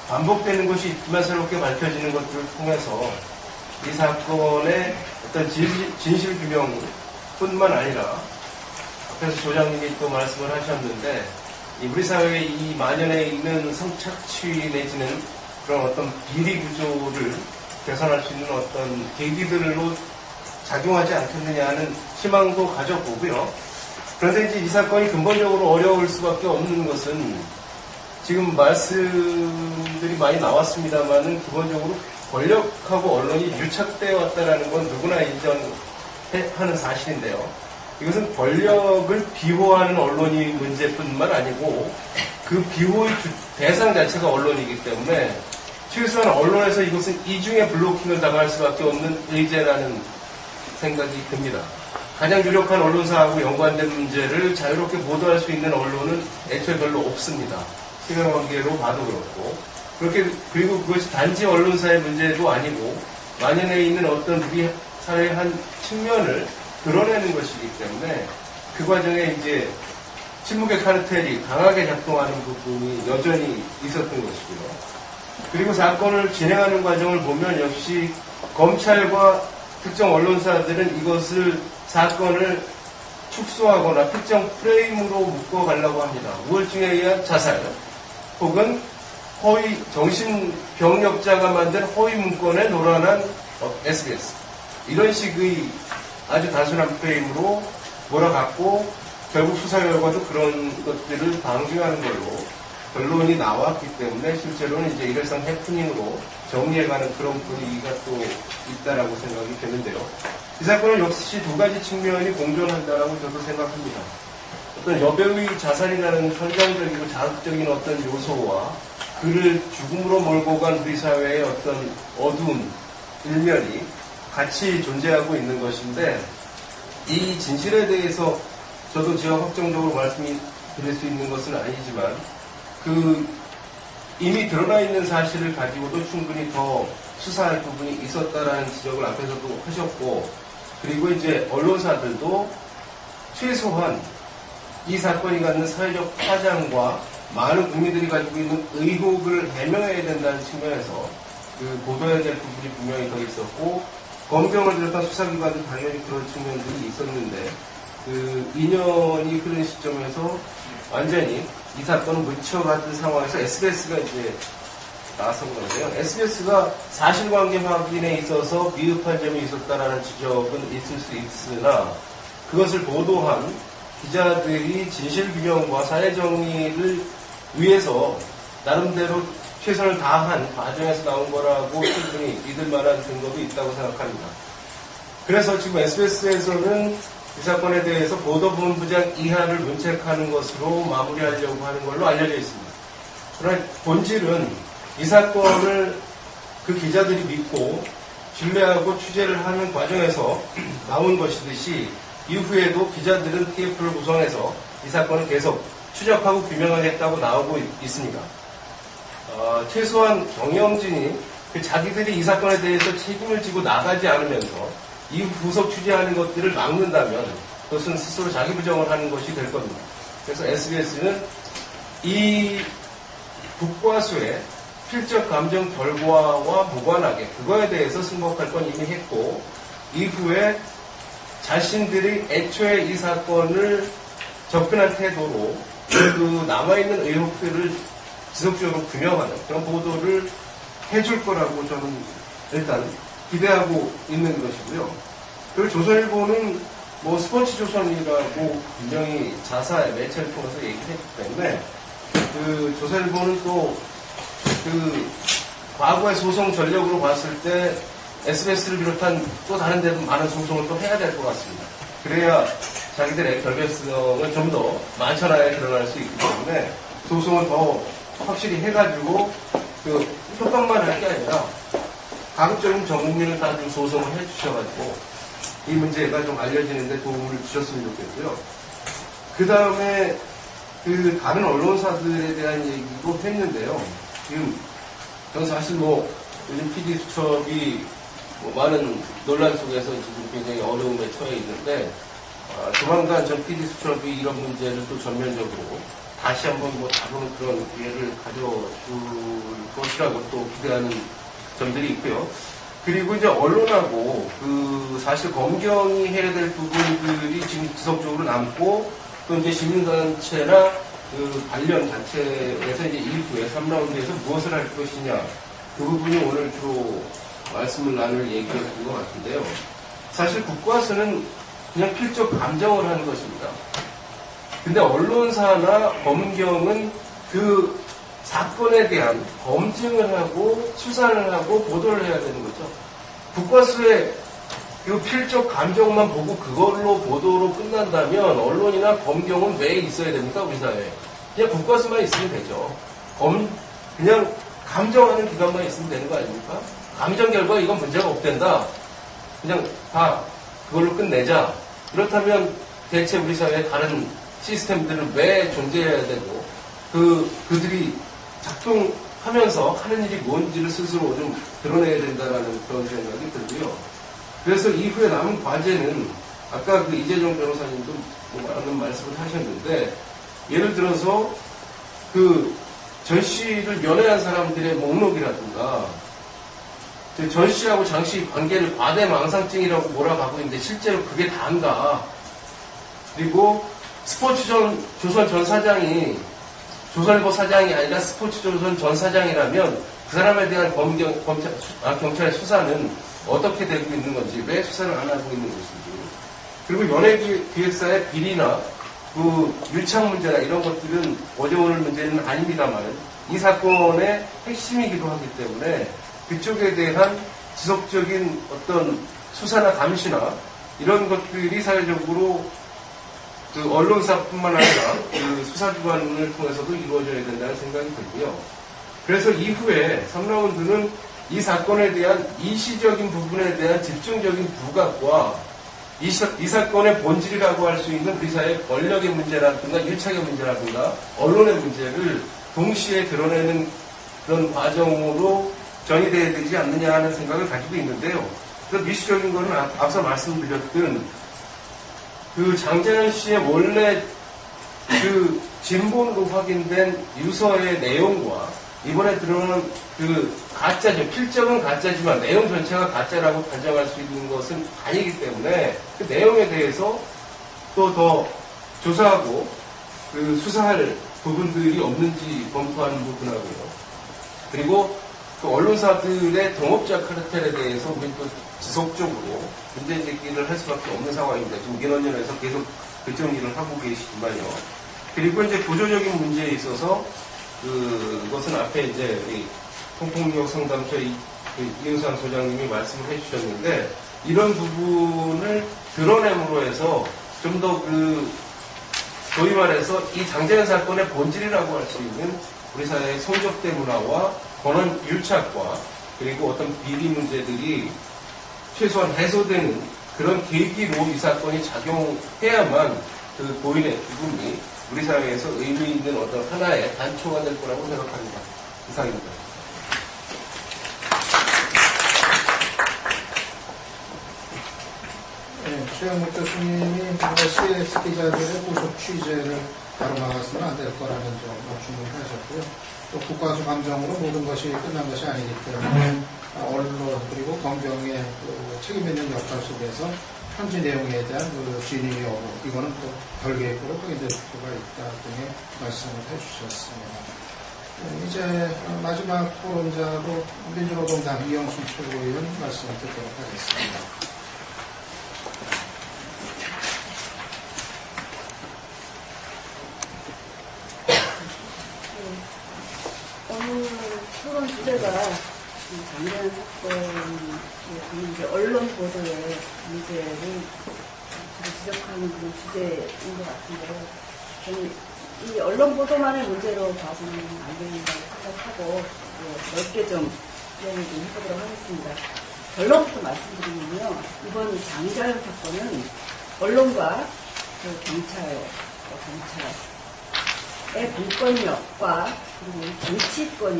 반복되는 것이 있지만 새롭게 밝혀지는 것들을 통해서 이 사건의 어떤 진실 규명뿐만 아니라 앞에서 조장님이 또 말씀을 하셨는데 우리 사회에 이 만연해 있는 성착취 내지는 그런 어떤 비리 구조를 개선할 수 있는 어떤 계기들로 작용하지 않겠느냐 하는 희망도 가져보고요. 그런데 이제 이 사건이 근본적으로 어려울 수밖에 없는 것은 지금 말씀들이 많이 나왔습니다만은 기본적으로 권력하고 언론이 유착되어 왔다는 건 누구나 인정하는 사실인데요. 이것은 권력을 비호하는 언론이 문제뿐만 아니고 그 비호의 대상 자체가 언론이기 때문에 최소한 언론에서 이것은 이중의 블로킹을 당할 수밖에 없는 의제라는 생각이 듭니다. 가장 유력한 언론사하고 연관된 문제를 자유롭게 보도할 수 있는 언론은 애초에 별로 없습니다. 시간관계로 봐도 그렇고 그리고 그것이 단지 언론사의 문제도 아니고 만연해 있는 어떤 우리 사회의 한 측면을 드러내는 것이기 때문에 그 과정에 이제 침묵의 카르텔이 강하게 작동하는 부분이 여전히 있었던 것이고요. 그리고 사건을 진행하는 과정을 보면 역시 검찰과 특정 언론사들은 이것을 사건을 축소하거나 특정 프레임으로 묶어가려고 합니다. 우울증에 의한 자살 혹은 허위 정신병력자가 만든 허위 문건에 노란한 SBS 이런 식의 아주 단순한 프레임으로 몰아갔고 결국 수사 결과도 그런 것들을 방증하는 걸로 결론이 나왔기 때문에 실제로는 이제 일회성 해프닝으로 정리해가는 그런 분위기가 또 있다라고 생각이 되는데요. 이 사건은 역시 두 가지 측면이 공존한다라고 저도 생각합니다. 어떤 여배우의 자살이라는 선정적이고 자극적인 어떤 요소와 그를 죽음으로 몰고 간 우리 사회의 어떤 어두운 일면이 같이 존재하고 있는 것인데 이 진실에 대해서 저도 제가 확정적으로 말씀이 드릴 수 있는 것은 아니지만 이미 드러나 있는 사실을 가지고도 충분히 더 수사할 부분이 있었다라는 지적을 앞에서도 하셨고 그리고 이제 언론사들도 최소한 이 사건이 갖는 사회적 파장과 많은 국민들이 가지고 있는 의혹을 해명해야 된다는 측면에서 보도해야 될 부분이 분명히 더 있었고 검경을 비롯한 수사기관도 당연히 그런 측면들이 있었는데 2년이 흐른 시점에서 완전히 이 사건을 묻혀갔던 상황에서 SBS가 이제 나선 건데요. SBS가 사실관계 확인에 있어서 미흡한 점이 있었다라는 지적은 있을 수 있으나 그것을 보도한 기자들이 진실규명과 사회정의를 위해서 나름대로 최선을 다한 과정에서 나온 거라고 충분히 믿을 만한 근거도 있다고 생각합니다. 그래서 지금 SBS에서는 이 사건에 대해서 보도본부장 이하를 문책하는 것으로 마무리하려고 하는 걸로 알려져 있습니다. 그러나 본질은 이 사건을 그 기자들이 믿고 신뢰하고 취재를 하는 과정에서 나온 것이듯이 이후에도 기자들은 TF를 구성해서 이 사건을 계속 추적하고 규명하겠다고 나오고 있습니다. 최소한 경영진이 자기들이 이 사건에 대해서 책임을 지고 나가지 않으면서 이후 구속 취재하는 것들을 막는다면 그것은 스스로 자기 부정을 하는 것이 될 겁니다. 그래서 SBS는 이 국과수의 필적 감정 결과와 무관하게 그거에 대해서 승복할 건 이미 했고 이후에 자신들이 애초에 이 사건을 접근한 태도로 남아있는 의혹들을 지속적으로 규명하는 그런 보도를 해줄 거라고 저는 일단 기대하고 있는 것이고요. 그리고 조선일보는 스포츠조선이라고 분명히 자사의 매체를 통해서 얘기를 했기 때문에 조선일보는 또 과거의 소송 전력으로 봤을 때 SBS를 비롯한 또 다른 데도 많은 소송을 또 해야 될 것 같습니다. 그래야 자기들의 결별성을 좀 더 만천하에 드러날 수 있기 때문에 소송을 더 확실히 해가지고 협박만 할 게 아니라 가급적이면 전 국민을 다 좀 소송을 해주셔가지고 이 문제가 좀 알려지는데 도움을 주셨으면 좋겠고요. 그 다음에 다른 언론사들에 대한 얘기도 했는데요. 지금 저는 사실 요즘 PD수첩이 많은 논란 속에서 지금 굉장히 어려움에 처해 있는데 조만간 전 PD수첩이 이런 문제를 또 전면적으로 다시 한번 다루는 그런 기회를 가져줄 것이라고 또 기대하는 점들이 있고요. 그리고 이제 언론하고 사실 검경이 해야 될 부분들이 지금 지속적으로 남고 또 이제 시민단체나 관련 단체에서 이제 이후에 3라운드에서 무엇을 할 것이냐 그 부분이 오늘 주로 말씀을 나눌 얘기였던 것 같은데요. 사실 국과수는 그냥 필적 감정을 하는 것입니다. 근데 언론사나 검경은 그 사건에 대한 검증을 하고 수사를 하고 보도를 해야 되는 거죠. 국과수의 그 필적 감정만 보고 그걸로 보도로 끝난다면 언론이나 검경은 왜 있어야 됩니까? 우리 사회에. 그냥 국과수만 있으면 되죠. 그냥 감정하는 기관만 있으면 되는 거 아닙니까? 감정 결과 이건 문제가 없댄다. 그냥 다 그걸로 끝내자. 그렇다면 대체 우리 사회에 다른 시스템들은 왜 존재해야 되고 그들이 작동하면서 하는 일이 뭔지를 스스로 좀 드러내야 된다는 그런 생각이 들고요. 그래서 이후에 남은 과제는 아까 그 이재정 변호사님도 많은 말씀을 하셨는데 예를 들어서 그 전 씨를 면회한 사람들의 목록이라든가 전 씨하고 장 씨 관계를 과대망상증이라고 몰아가고 있는데 실제로 그게 다인가. 그리고 스포츠조선 전 사장이 조선일보 사장이 아니라 스포츠조선 전 사장이라면 그 사람에 대한 경찰의 수사는 어떻게 되고 있는 건지, 왜 수사를 안 하고 있는 것인지. 그리고 연예기획사의 비리나 그 유착 문제나 이런 것들은 어제 오늘 문제는 아닙니다만 이 사건의 핵심이기도 하기 때문에 그쪽에 대한 지속적인 어떤 수사나 감시나 이런 것들이 사회적으로 그 언론사뿐만 아니라 그 수사기관을 통해서도 이루어져야 된다는 생각이 들고요. 그래서 이후에 3라운드는 이 사건에 대한 이시적인 부분에 대한 집중적인 부각과 이 사건의 본질이라고 할 수 있는 우리 사회의 권력의 문제라든가 유착의 문제라든가 언론의 문제를 동시에 드러내는 그런 과정으로 전이되어야 되지 않느냐 하는 생각을 가지고 있는데요. 그래서 미시적인 거는 앞서 말씀드렸던 그 장자연 씨의 원래 그 진본으로 확인된 유서의 내용과 이번에 들어오는 그 가짜죠. 필적은 가짜지만 내용 전체가 가짜라고 단정할 수 있는 것은 아니기 때문에 그 내용에 대해서 또 더 조사하고 그 수사할 부분들이 없는지 검토하는 부분하고요. 그리고 그 언론사들의 동업자 카르텔에 대해서 우리 또 지속적으로 문제 제기를 할 수밖에 없는 상황입니다. 지금 민원연에서 계속 결정 일을 하고 계시지만요. 그리고 이제 구조적인 문제에 있어서 그것은 앞에 이제 우리 통폭력 상담소 이은상 소장님이 말씀을 해주셨는데 이런 부분을 드러냄으로 해서 좀 더 소위 말해서 이 장자연 사건의 본질이라고 할 수 있는 우리 사회의 성적대 문화와 권한 유착과 그리고 어떤 비리 문제들이 최소한 해소되는 그런 계기로 이 사건이 작용해야만 그 고인의 죽음이 우리 사회에서 의미 있는 어떤 하나의 단초가 될 거라고 생각합니다. 이상입니다. 네, 최영목 교수님이 CS 기자들의 구속 취재를 가로막아서는 안 될 거라는 점을 주문하셨고요. 또 국가수 감정으로 모든 것이 끝난 것이 아니기 때문에 언론 그리고 검경의 그 책임 있는 역할 속에서 현지 내용에 대한 그 진위 여부 이거는 또 별개의 거로 확인될 필요가 있다 등의 말씀을 해주셨습니다. 이제 마지막 토론자로 민주노동당 이영순 최고위원 말씀을 듣도록 하겠습니다. 오늘 토론 주제가 장자연 사건의 이제 언론 보도의 문제를 주로 지적하는 그런 주제인 것 같은데, 저는 이 언론 보도만의 문제로 봐서는 안 된다고 생각하고 넓게 좀 이야기 좀 해보도록 하겠습니다. 결론부터 말씀드리면요, 이번 장자연 사건은 언론과 그 경찰의 공권력과 그리고 정치권이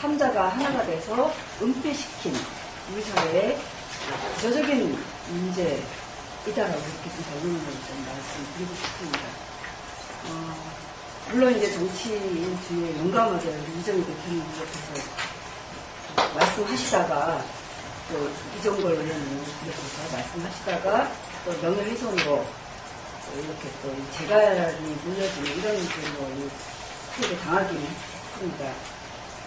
3자가 하나가 돼서 은폐시킨 우리 사회의 구조적인 문제이다라고 이렇게 좀 결론을 좀 말씀드리고 싶습니다. 물론 이제 정치인주의에 용감하게 이정희 대표님 옆에서 말씀하시다가 또 이종걸 의원님 옆에서 말씀하시다가 또 명예훼손으로 이렇게 또 재갈이 물려지는 이런 피해를 당하기는 했습니다.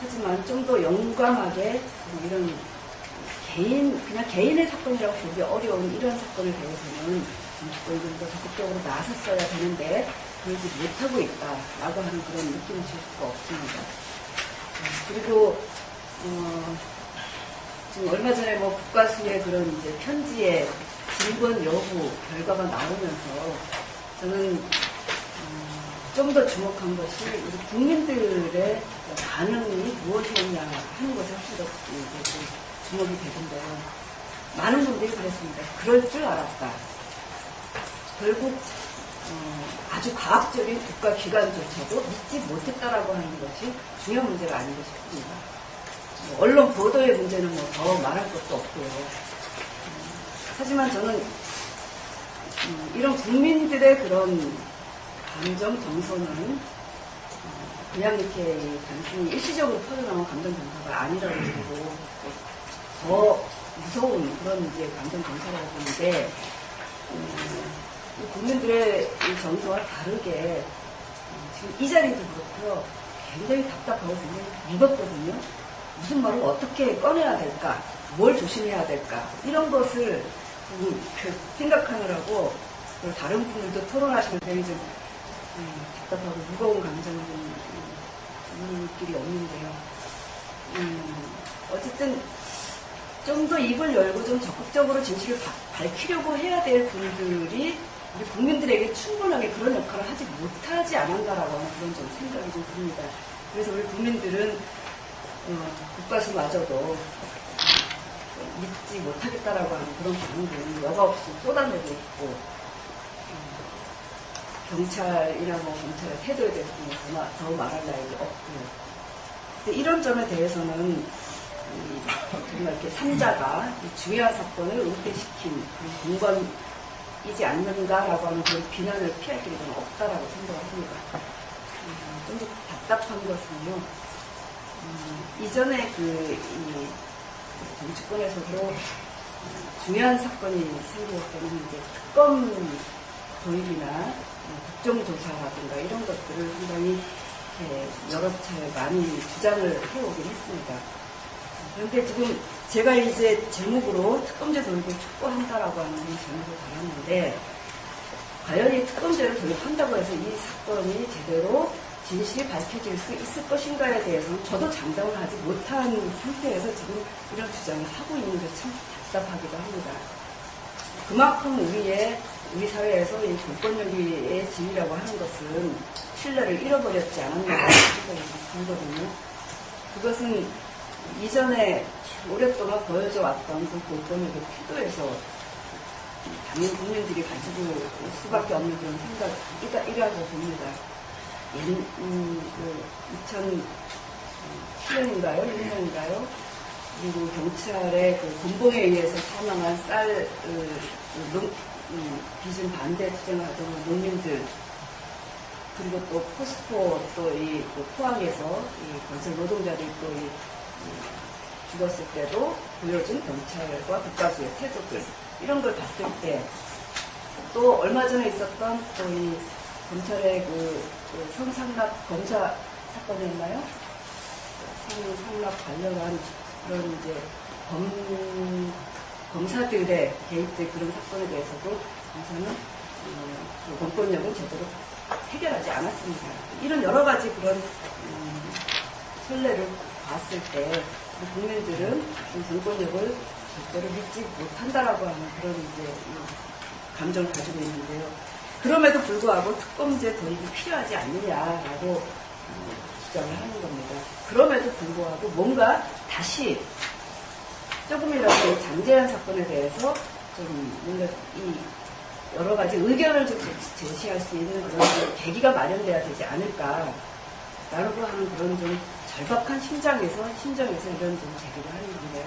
하지만 좀 더 용감하게 이런 그냥 개인의 사건이라고 보기 어려운 이런 사건에 대해서는 좀 더 적극적으로 나섰어야 되는데 그러지 못하고 있다라고 하는 그런 느낌을 줄 수가 없습니다. 그리고 지금 얼마 전에 뭐 국가수의 그런 이제 편지의 진권 여부 결과가 나오면서 저는 좀 더 주목한 것이 우리 국민들의 반응이 무엇이었냐 하는 것에 훨씬 더 이제 좀 주목이 되던데요. 많은 분들이 그랬습니다. 그럴 줄 알았다. 결국 아주 과학적인 국가기관조차도 믿지 못했다라고 하는 것이 중요한 문제가 아닌가 싶습니다. 언론 보도의 문제는 뭐 더 말할 것도 없고요. 하지만 저는 이런 국민들의 그런 감정 정서는 그냥 이렇게 단순히 일시적으로 터져나온 감정 정서가 아니라고 보고 더 무서운 그런 이제 감정 정서라고 보는데 국민들의 이 정서와 다르게 지금 이 자리도 그렇고요. 굉장히 답답하고 굉장히 무겁거든요. 무슨 말을 어떻게 꺼내야 될까? 뭘 조심해야 될까? 이런 것을 생각하느라고 다른 분들도 토론하시면 굉장히 좀 답답하고 무거운 감정이 좀 있는 길이 없는데요. 어쨌든 좀 더 입을 열고 좀 적극적으로 진실을 밝히려고 해야 될 분들이 우리 국민들에게 충분하게 그런 역할을 하지 못하지 않았다라고 하는 그런 좀 생각이 좀 듭니다. 그래서 우리 국민들은 국가수마저도 믿지 못하겠다라고 하는 그런 반응들은 여과 없이 쏟아내고 있고 경찰이나 뭐 경찰의 태도에 대해서 더 말할 나위가 없고 이런 점에 대해서는 정말 이렇게 삼자가 중요한 사건을 은폐시킨 공범이지 않는가라고 하는 그런 비난을 피할 길이 좀 없다라고 생각을 합니다. 좀 더 답답한 것은요. 이전에 이 정치권에서도 중요한 사건이 생길 때는 이제 특검 도입이나 국정조사라든가 이런 것들을 상당히 여러 차례 많이 주장을 해오긴 했습니다. 그런데 지금 제가 이제 제목으로 특검제 도입을 촉구한다라고 하는 제목을 달았는데 과연 이 특검제를 도입한다고 해서 이 사건이 제대로 진실이 밝혀질 수 있을 것인가에 대해서는 저도 장담을 하지 못한 상태에서 지금 이런 주장을 하고 있는 것이 참 답답하기도 합니다. 그만큼 우리 사회에서 이 공권력의 지위라고 하는 것은 신뢰를 잃어버렸지 않았나 생각이 들거든요. 그것은 이전에 오랫동안 보여져 왔던 그 공권력의 태도에서 당연히 국민들이 가지고 올 수밖에 없는 그런 생각이라고 봅니다. 2007년인가요? 1년인가요? 그리고 경찰의 그 군봉에 의해서 사망한 비준 반대 투쟁을 하던 농민들, 그리고 또 포스코 포항에서 건설 노동자들이 죽었을 때도 보여준 경찰과 국가수의 태도들, 이런 걸 봤을 때, 또 얼마 전에 있었던 또 이 검찰의 성상납 검사 사건이었나요? 성상납 관련한 그런 이제 검사들의 개입된 그런 사건에 대해서도 검사는 공권력은 제대로 해결하지 않았습니다. 이런 여러 가지 그런 선례를 봤을 때 국민들은 공권력을 절대로 믿지 못한다라고 하는 그런 이제 감정을 가지고 있는데요. 그럼에도 불구하고 특검제 도입이 필요하지 않느냐라고 주장을 하는 겁니다. 그럼에도 불구하고 뭔가 다시 조금이라도 장제한 사건에 대해서 좀 뭔가 이 여러 가지 의견을 좀 제시할 수 있는 그런 계기가 마련돼야 되지 않을까라고 하는 그런 좀 절박한 심정에서 이런 좀 제기를 하는 건데요.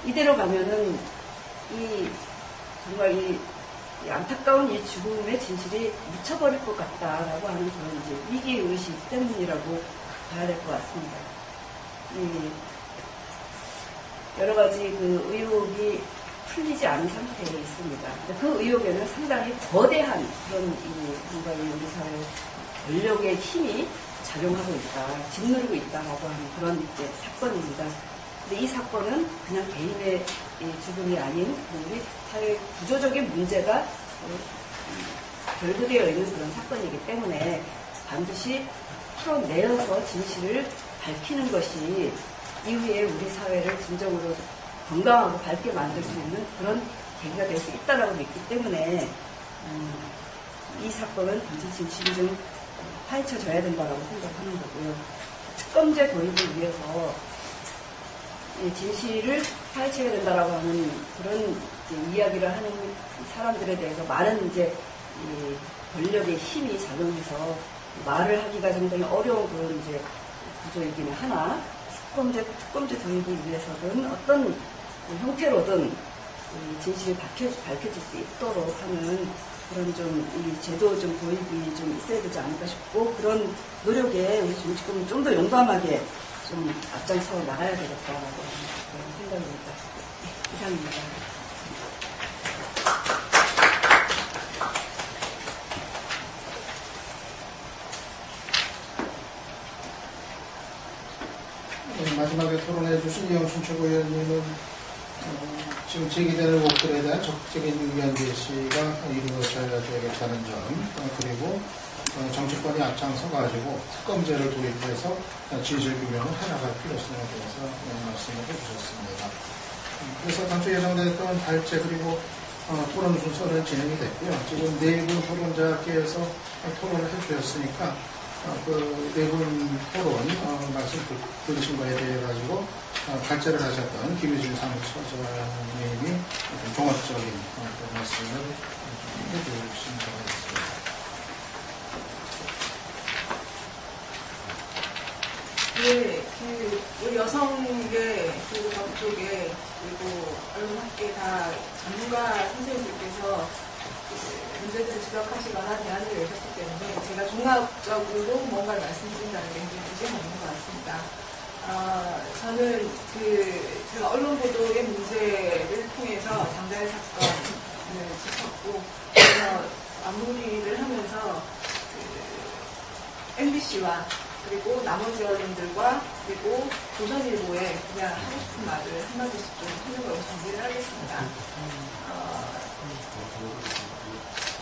이대로 가면은 정말 이 안타까운 이 죽음의 진실이 묻혀버릴 것 같다라고 하는 그런 이제 위기의식 때문이라고 봐야 될 것 같습니다. 여러 가지 그 의혹이 풀리지 않은 상태에 있습니다. 그 의혹에는 상당히 거대한 그런 뭔가 우리 사회 권력의 힘이 작용하고 있다, 짓누르고 있다라고 하는 그런 이제 사건입니다. 근데 이 사건은 그냥 개인의 죽음이 아닌 우리 사회 구조적인 문제가 결부되어 있는 그런 사건이기 때문에 반드시 풀어내어서 진실을 밝히는 것이 이후에 우리 사회를 진정으로 건강하고 밝게 만들 수 있는 그런 계기가 될 수 있다고 믿기 때문에 이 사건은 반드시 진실이 좀 파헤쳐져야 된다고 생각하는 거고요. 특검제 도입을 위해서 진실을 파헤쳐야 된다라고 하는 그런 이야기를 하는 사람들에 대해서 많은 이제 권력의 힘이 작용해서 말을 하기가 상당히 어려운 그런 이제 구조이기는 하나 특검제 도입을 위해서는 어떤 형태로든 진실이 밝혀질 수 있도록 하는 그런 좀 이 제도 좀 도입이 좀 있어야 되지 않을까 싶고 그런 노력에 우리 정치권이 좀 더 용감하게 좀 앞장서 나가야 되겠다라고 그런 생각입니다. 이상입니다. 네, 마지막에 토론해 주신 이영춘 최고위원님은 지금 제기되는 의혹들에 대한 적극적인 의견 제시가 이루어져야 되겠다는 점, 그리고 정치권이 앞장서 가지고 특검제를 도입해서 진실 규명을 해나갈 필요성에 대해서 말씀을 해주셨습니다. 그래서 당초 예정됐던 발제 그리고 토론 순서는 진행이 됐고요. 지금 네 분 토론자께서 토론을 해주셨으니까 그 네 분 토론 말씀 들으신 거에 대해 가지고 발제를 하셨던 김유진 사무처장님이 종합적인 말씀을 해주신 바가 있습니다. 네, 우리 여성계, 그리고 법조계, 그리고 언론학계 다 전문가 선생님들께서 문제들을 지적하시거나 대안을 내셨기 때문에 제가 종합적으로 뭔가를 말씀드린다는 게 굉장히 부재가 없는 것 같습니다. 저는 제가 언론 보도의 문제를 통해서 장자연 사건을 짚었고, 그래서 마무리를 하면서 MBC와 그리고 나머지 언론들과 그리고 조선일보에 그냥 하고 싶은 말을 한마디씩 좀 하는 걸로 정리를 하겠습니다.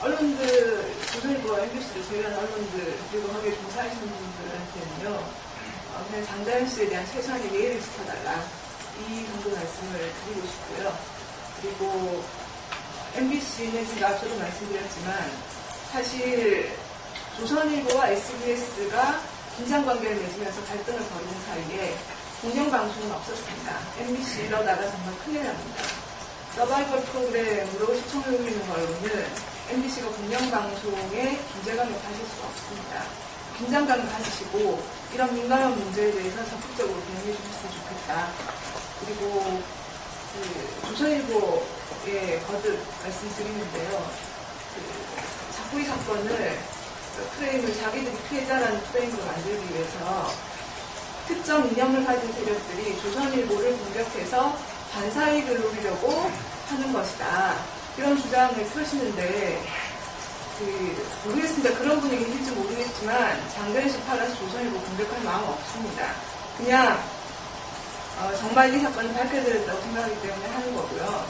언론들, 조선일보, MBC를 제외한 언론들, 그리고 거기에 종사하시는 분들한테는요, 그냥 장자연 씨에 대한 최소한의 예의를 지켜달라. 이 정도 말씀을 드리고 싶고요. 그리고 MBC는 제가 앞서도 말씀드렸지만, 사실 조선일보와 SBS가 긴장관계를 맺으면서 갈등을 벌이는 사이에 공영방송은 없었습니다. MBC 이러다가 정말 큰일 납니다. 서바이벌 프로그램으로 시청을 올리는 걸로는 MBC가 공영방송에 존재감을 가질 수가 없습니다. 긴장감을 가지시고 이런 민감한 문제에 대해서 적극적으로 대응해 주셨으면 좋겠다. 그리고 조선일보에 거듭 말씀드리는데요. 자꾸 이 사건을 프레임을 자기들이 피해자라는 프레임으로 만들기 위해서 특정 이념을 가진 세력들이 조선일보를 공격해서 반사이익을 노리려고 하는 것이다. 이런 주장을 펴시는데 모르겠습니다. 그런 분위기인지 모르겠지만 장자연 씨 팔아서 조선일보 공격할 마음 없습니다. 그냥 정말 이 사건이 밝혀졌다고 생각하기 때문에 하는 거고요.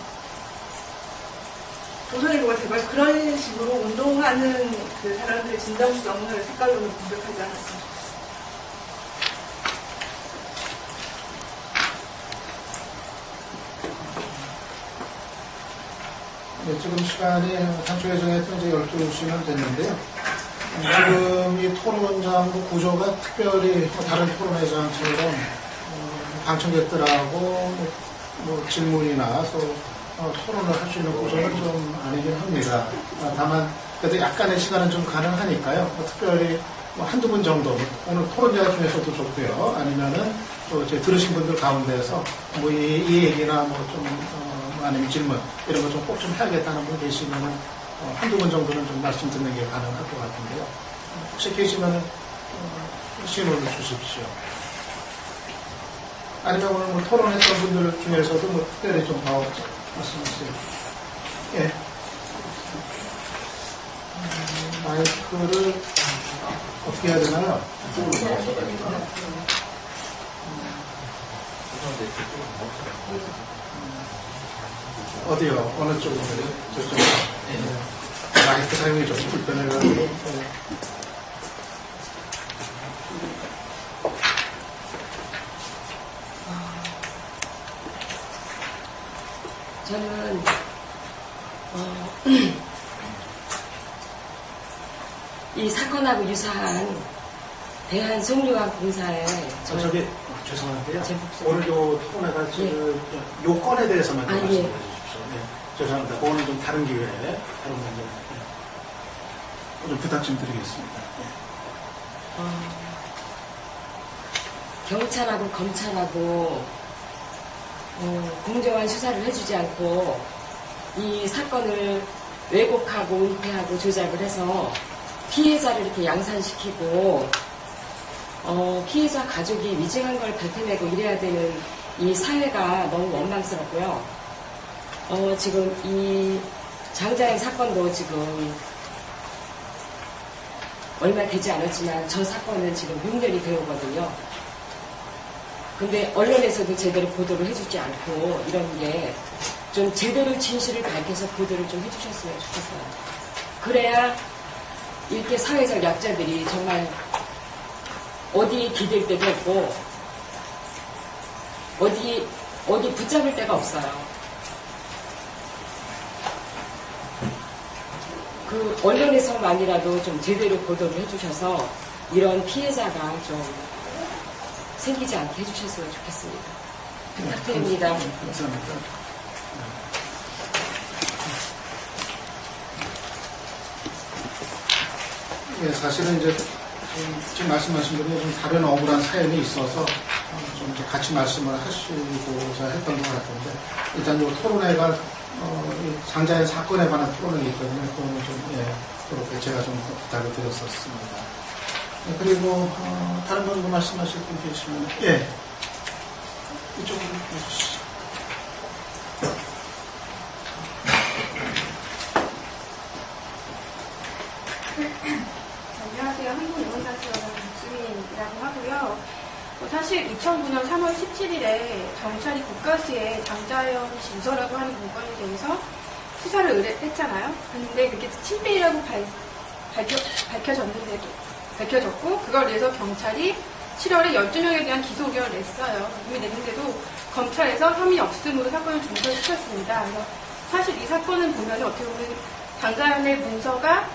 조선일보가 제발 그런 식으로 운동하는 그 사람들의 진정성을 색깔로는 공격하지 않았으면 좋겠습니다. 네, 지금 시간이 당초 예정했던 이제 12시면 됐는데요. 지금 이 토론장 구조가 특별히 다른 토론회장처럼 방청객들하고 질문이나 토론을 할 수 있는 구조는 좀 아니긴 합니다. 다만 그래도 약간의 시간은 좀 가능하니까요. 특별히 한두 분 정도 오늘 토론자 중에서도 좋고요. 아니면은 또 이제 들으신 분들 가운데서 이 얘기나 아니면 질문 이런 거 좀 꼭 좀 해야겠다는 분 계시면은 한두 분 정도는 좀 말씀 듣는 게 가능할 것 같은데요. 혹시 계시면은 신호를 주십시오. 아니면 오늘 토론했던 분들 중에서도 특별히 좀 더 말씀하세요. 예. 마이크를 어떻게 해야 되나요? 어디요? 어느 쪽으로? 저쪽. 마이크 사용이 좀 불편해가지고. 네. 저는 이 사건하고 유사한 대한송유화공사에 저기 죄송한데요. 제 목소리. 오늘 요 토론회가 지금 요 건에 대해서만 좀 아, 말씀해 예. 주십시오. 네. 죄송합니다. 오늘 좀 다른 기회에 다른 문제 좀 부탁 좀 드리겠습니다. 네. 경찰하고 검찰하고 공정한 수사를 해주지 않고 이 사건을 왜곡하고 은폐하고 조작을 해서 피해자를 이렇게 양산시키고 피해자 가족이 위증한 걸 밝혀내고 이래야 되는 이 사회가 너무 원망스럽고요. 지금 이 장자연 사건도 지금 얼마 되지 않았지만 저 사건은 지금 6년이 되어거든요. 근데 언론에서도 제대로 보도를 해주지 않고 이런 게 좀 제대로 진실을 밝혀서 보도를 좀 해주셨으면 좋겠어요. 그래야 이렇게 사회적 약자들이 정말 어디 기댈 데도 없고 어디 붙잡을 데가 없어요. 그 언론에서만이라도 좀 제대로 보도를 해주셔서 이런 피해자가 좀 생기지 않게 해주셨으면 좋겠습니다. 부탁드립니다. 감사합니다. 예, 사실은 이제 지금 말씀하신 분이 좀 다른 억울한 사연이 있어서 좀 이제 같이 말씀을 하시고자 했던 것 같은데 일단 이 토론회가 이 장자연 사건에 관한 토론회이기 때문에 그거는 좀 그렇게 제가 좀 부탁을 드렸었습니다. 그리고 다른 분 말씀하실 분 계시면 이쪽으로 해주시죠. 안녕하세요. 한국인문단체연합 박수민이라고 하고요. 사실 2009년 3월 17일에 경찰이 국가수에 장자연 씨 유서라고 하는 문건에 대해서 수사를 의뢰했잖아요. 그런데 그게 친필이라고 밝혀졌고 그걸 위해서 경찰이 7월에 12명에 대한 기소 의견을 냈어요. 이미 냈는데도 검찰에서 혐의 없음으로 사건을 종결시켰습니다. 그래서 사실 이 사건을 보면 어떻게 보면 장자연의 문서가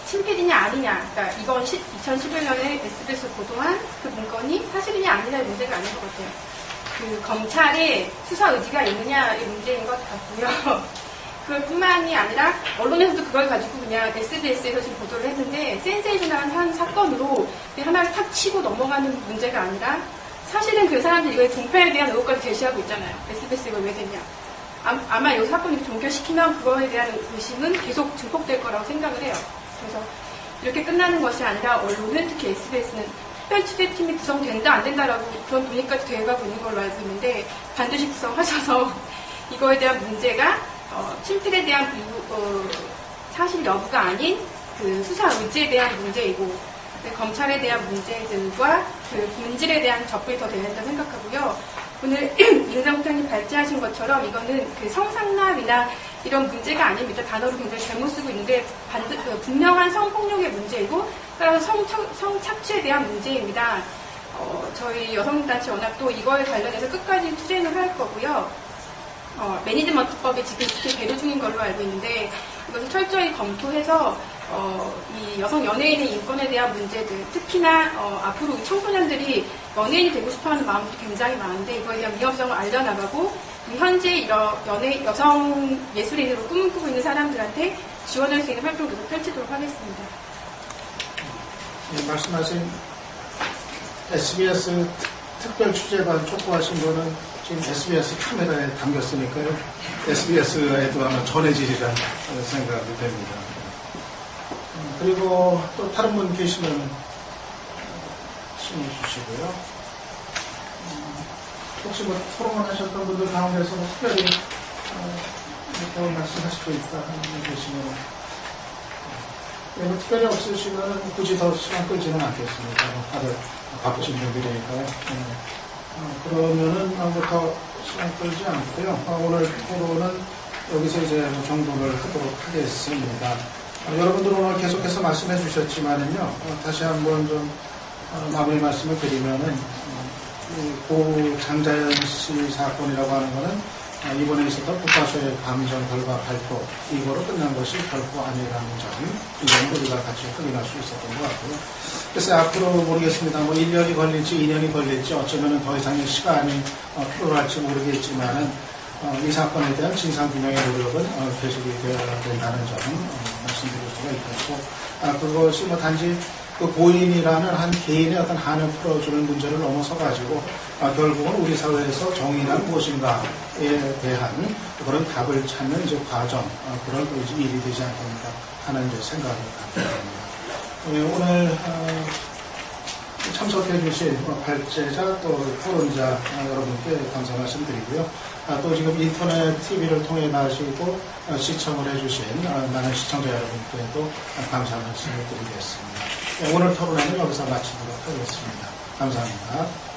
친필이냐 아니냐, 그러니까 이번 2011년에 SBS 보도한 그 문건이 사실이냐 아니냐의 문제가 아닌 것 같아요. 그 검찰의 수사 의지가 있느냐의 문제인 것 같고요. 그뿐만이 아니라 언론에서도 그걸 가지고 그냥 SBS에서 지금 보도를 했는데 센세이셔널한 사건으로 하나를 탁 치고 넘어가는 문제가 아니라 사실은 그 사람들이 이거에 종편에 대한 의혹까지 제시하고 있잖아요. SBS가 이걸 왜 됐냐. 아마 이 사건을 종결시키면 그거에 대한 의심은 계속 증폭될 거라고 생각을 해요. 그래서 이렇게 끝나는 것이 아니라 언론은 특히 SBS는 특별취재팀이 구성된다 안 된다라고 그런 논의까지 되어가고 있는 걸로 알고 있는데 반드시 구성하셔서 이거에 대한 문제가 친필에 대한 사실 여부가 아닌 그 수사 의지에 대한 문제이고 검찰에 대한 문제들과 그 본질에 대한 접근이 더 돼야 된다고 생각하고요. 오늘 인사국장님 발제하신 것처럼 이거는 그 성상납이나 이런 문제가 아닙니다. 단어를 굉장히 잘못 쓰고 있는데 분명한 성폭력의 문제이고 따라서 성착취에 대한 문제입니다. 저희 여성단체 연합도 이거에 관련해서 끝까지 투쟁을 할 거고요. 매니지먼트법이 지금 특히 계류 중인 걸로 알고 있는데 이것을 철저히 검토해서 이 여성 연예인의 인권에 대한 문제들 특히나 앞으로 청소년들이 연예인이 되고 싶어하는 마음도 굉장히 많은데 이거에 대한 위험성을 알려나가고 현재 여성 예술인으로 꿈을 꾸고 있는 사람들한테 지원할 수 있는 활동을 계속 펼치도록 하겠습니다. 말씀하신 SBS 특별 취재반 촉구하신 분은 지금 SBS 카메라에 담겼으니까요. SBS에도 아마 전해지리라 생각이 됩니다. 그리고 또 다른 분 계시면 신호 주시고요. 혹시 뭐 토론하셨던 분들 가운데서 특별히 더 말씀하실 수 있다 하는 분 계시면 특별히 없으시면 굳이 더 시간 끌지는 않겠습니다. 다들 바쁘신 분들이니까요. 그러면은 더 시간 끌지 않고요. 오늘 토론은 여기서 이제 종료를 하도록 하겠습니다. 여러분들 오늘 계속해서 말씀해 주셨지만은요, 다시 한번 좀 마무리 말씀을 드리면은 고 장자연 씨 사건이라고 하는 거는 이번에 있었던 국가수의 감정 결과 발표 이거로 끝난 것이 결코 아니라는 점, 이점을 우리가 같이 확인할 수 있었던 것 같고요. 그래서 앞으로 모르겠습니다. 뭐 1년이 걸릴지 2년이 걸릴지 어쩌면 더 이상의 시간이 필요할지 모르겠지만은 이 사건에 대한 진상규명의 노력은 계속이 되어야 된다는 점 말씀드릴 수가 있겠고, 그것이 뭐 단지 그 고인이라는 한 개인의 어떤 한을 풀어주는 문제를 넘어서 가지고 결국은 우리 사회에서 정의란 무엇인가에 대한 그런 답을 찾는 이제 과정, 그런 이제 일이 되지 않겠는가 하는 이제 생각을 갖게 됩니다. 오늘 참석해 주신 발제자 또 토론자 여러분께 감사 말씀드리고요. 또 지금 인터넷 TV를 통해 나시고 시청을 해주신 많은 시청자 여러분께도 감사 말씀을 드리겠습니다. 오늘 토론회는 여기서 마치도록 하겠습니다. 감사합니다.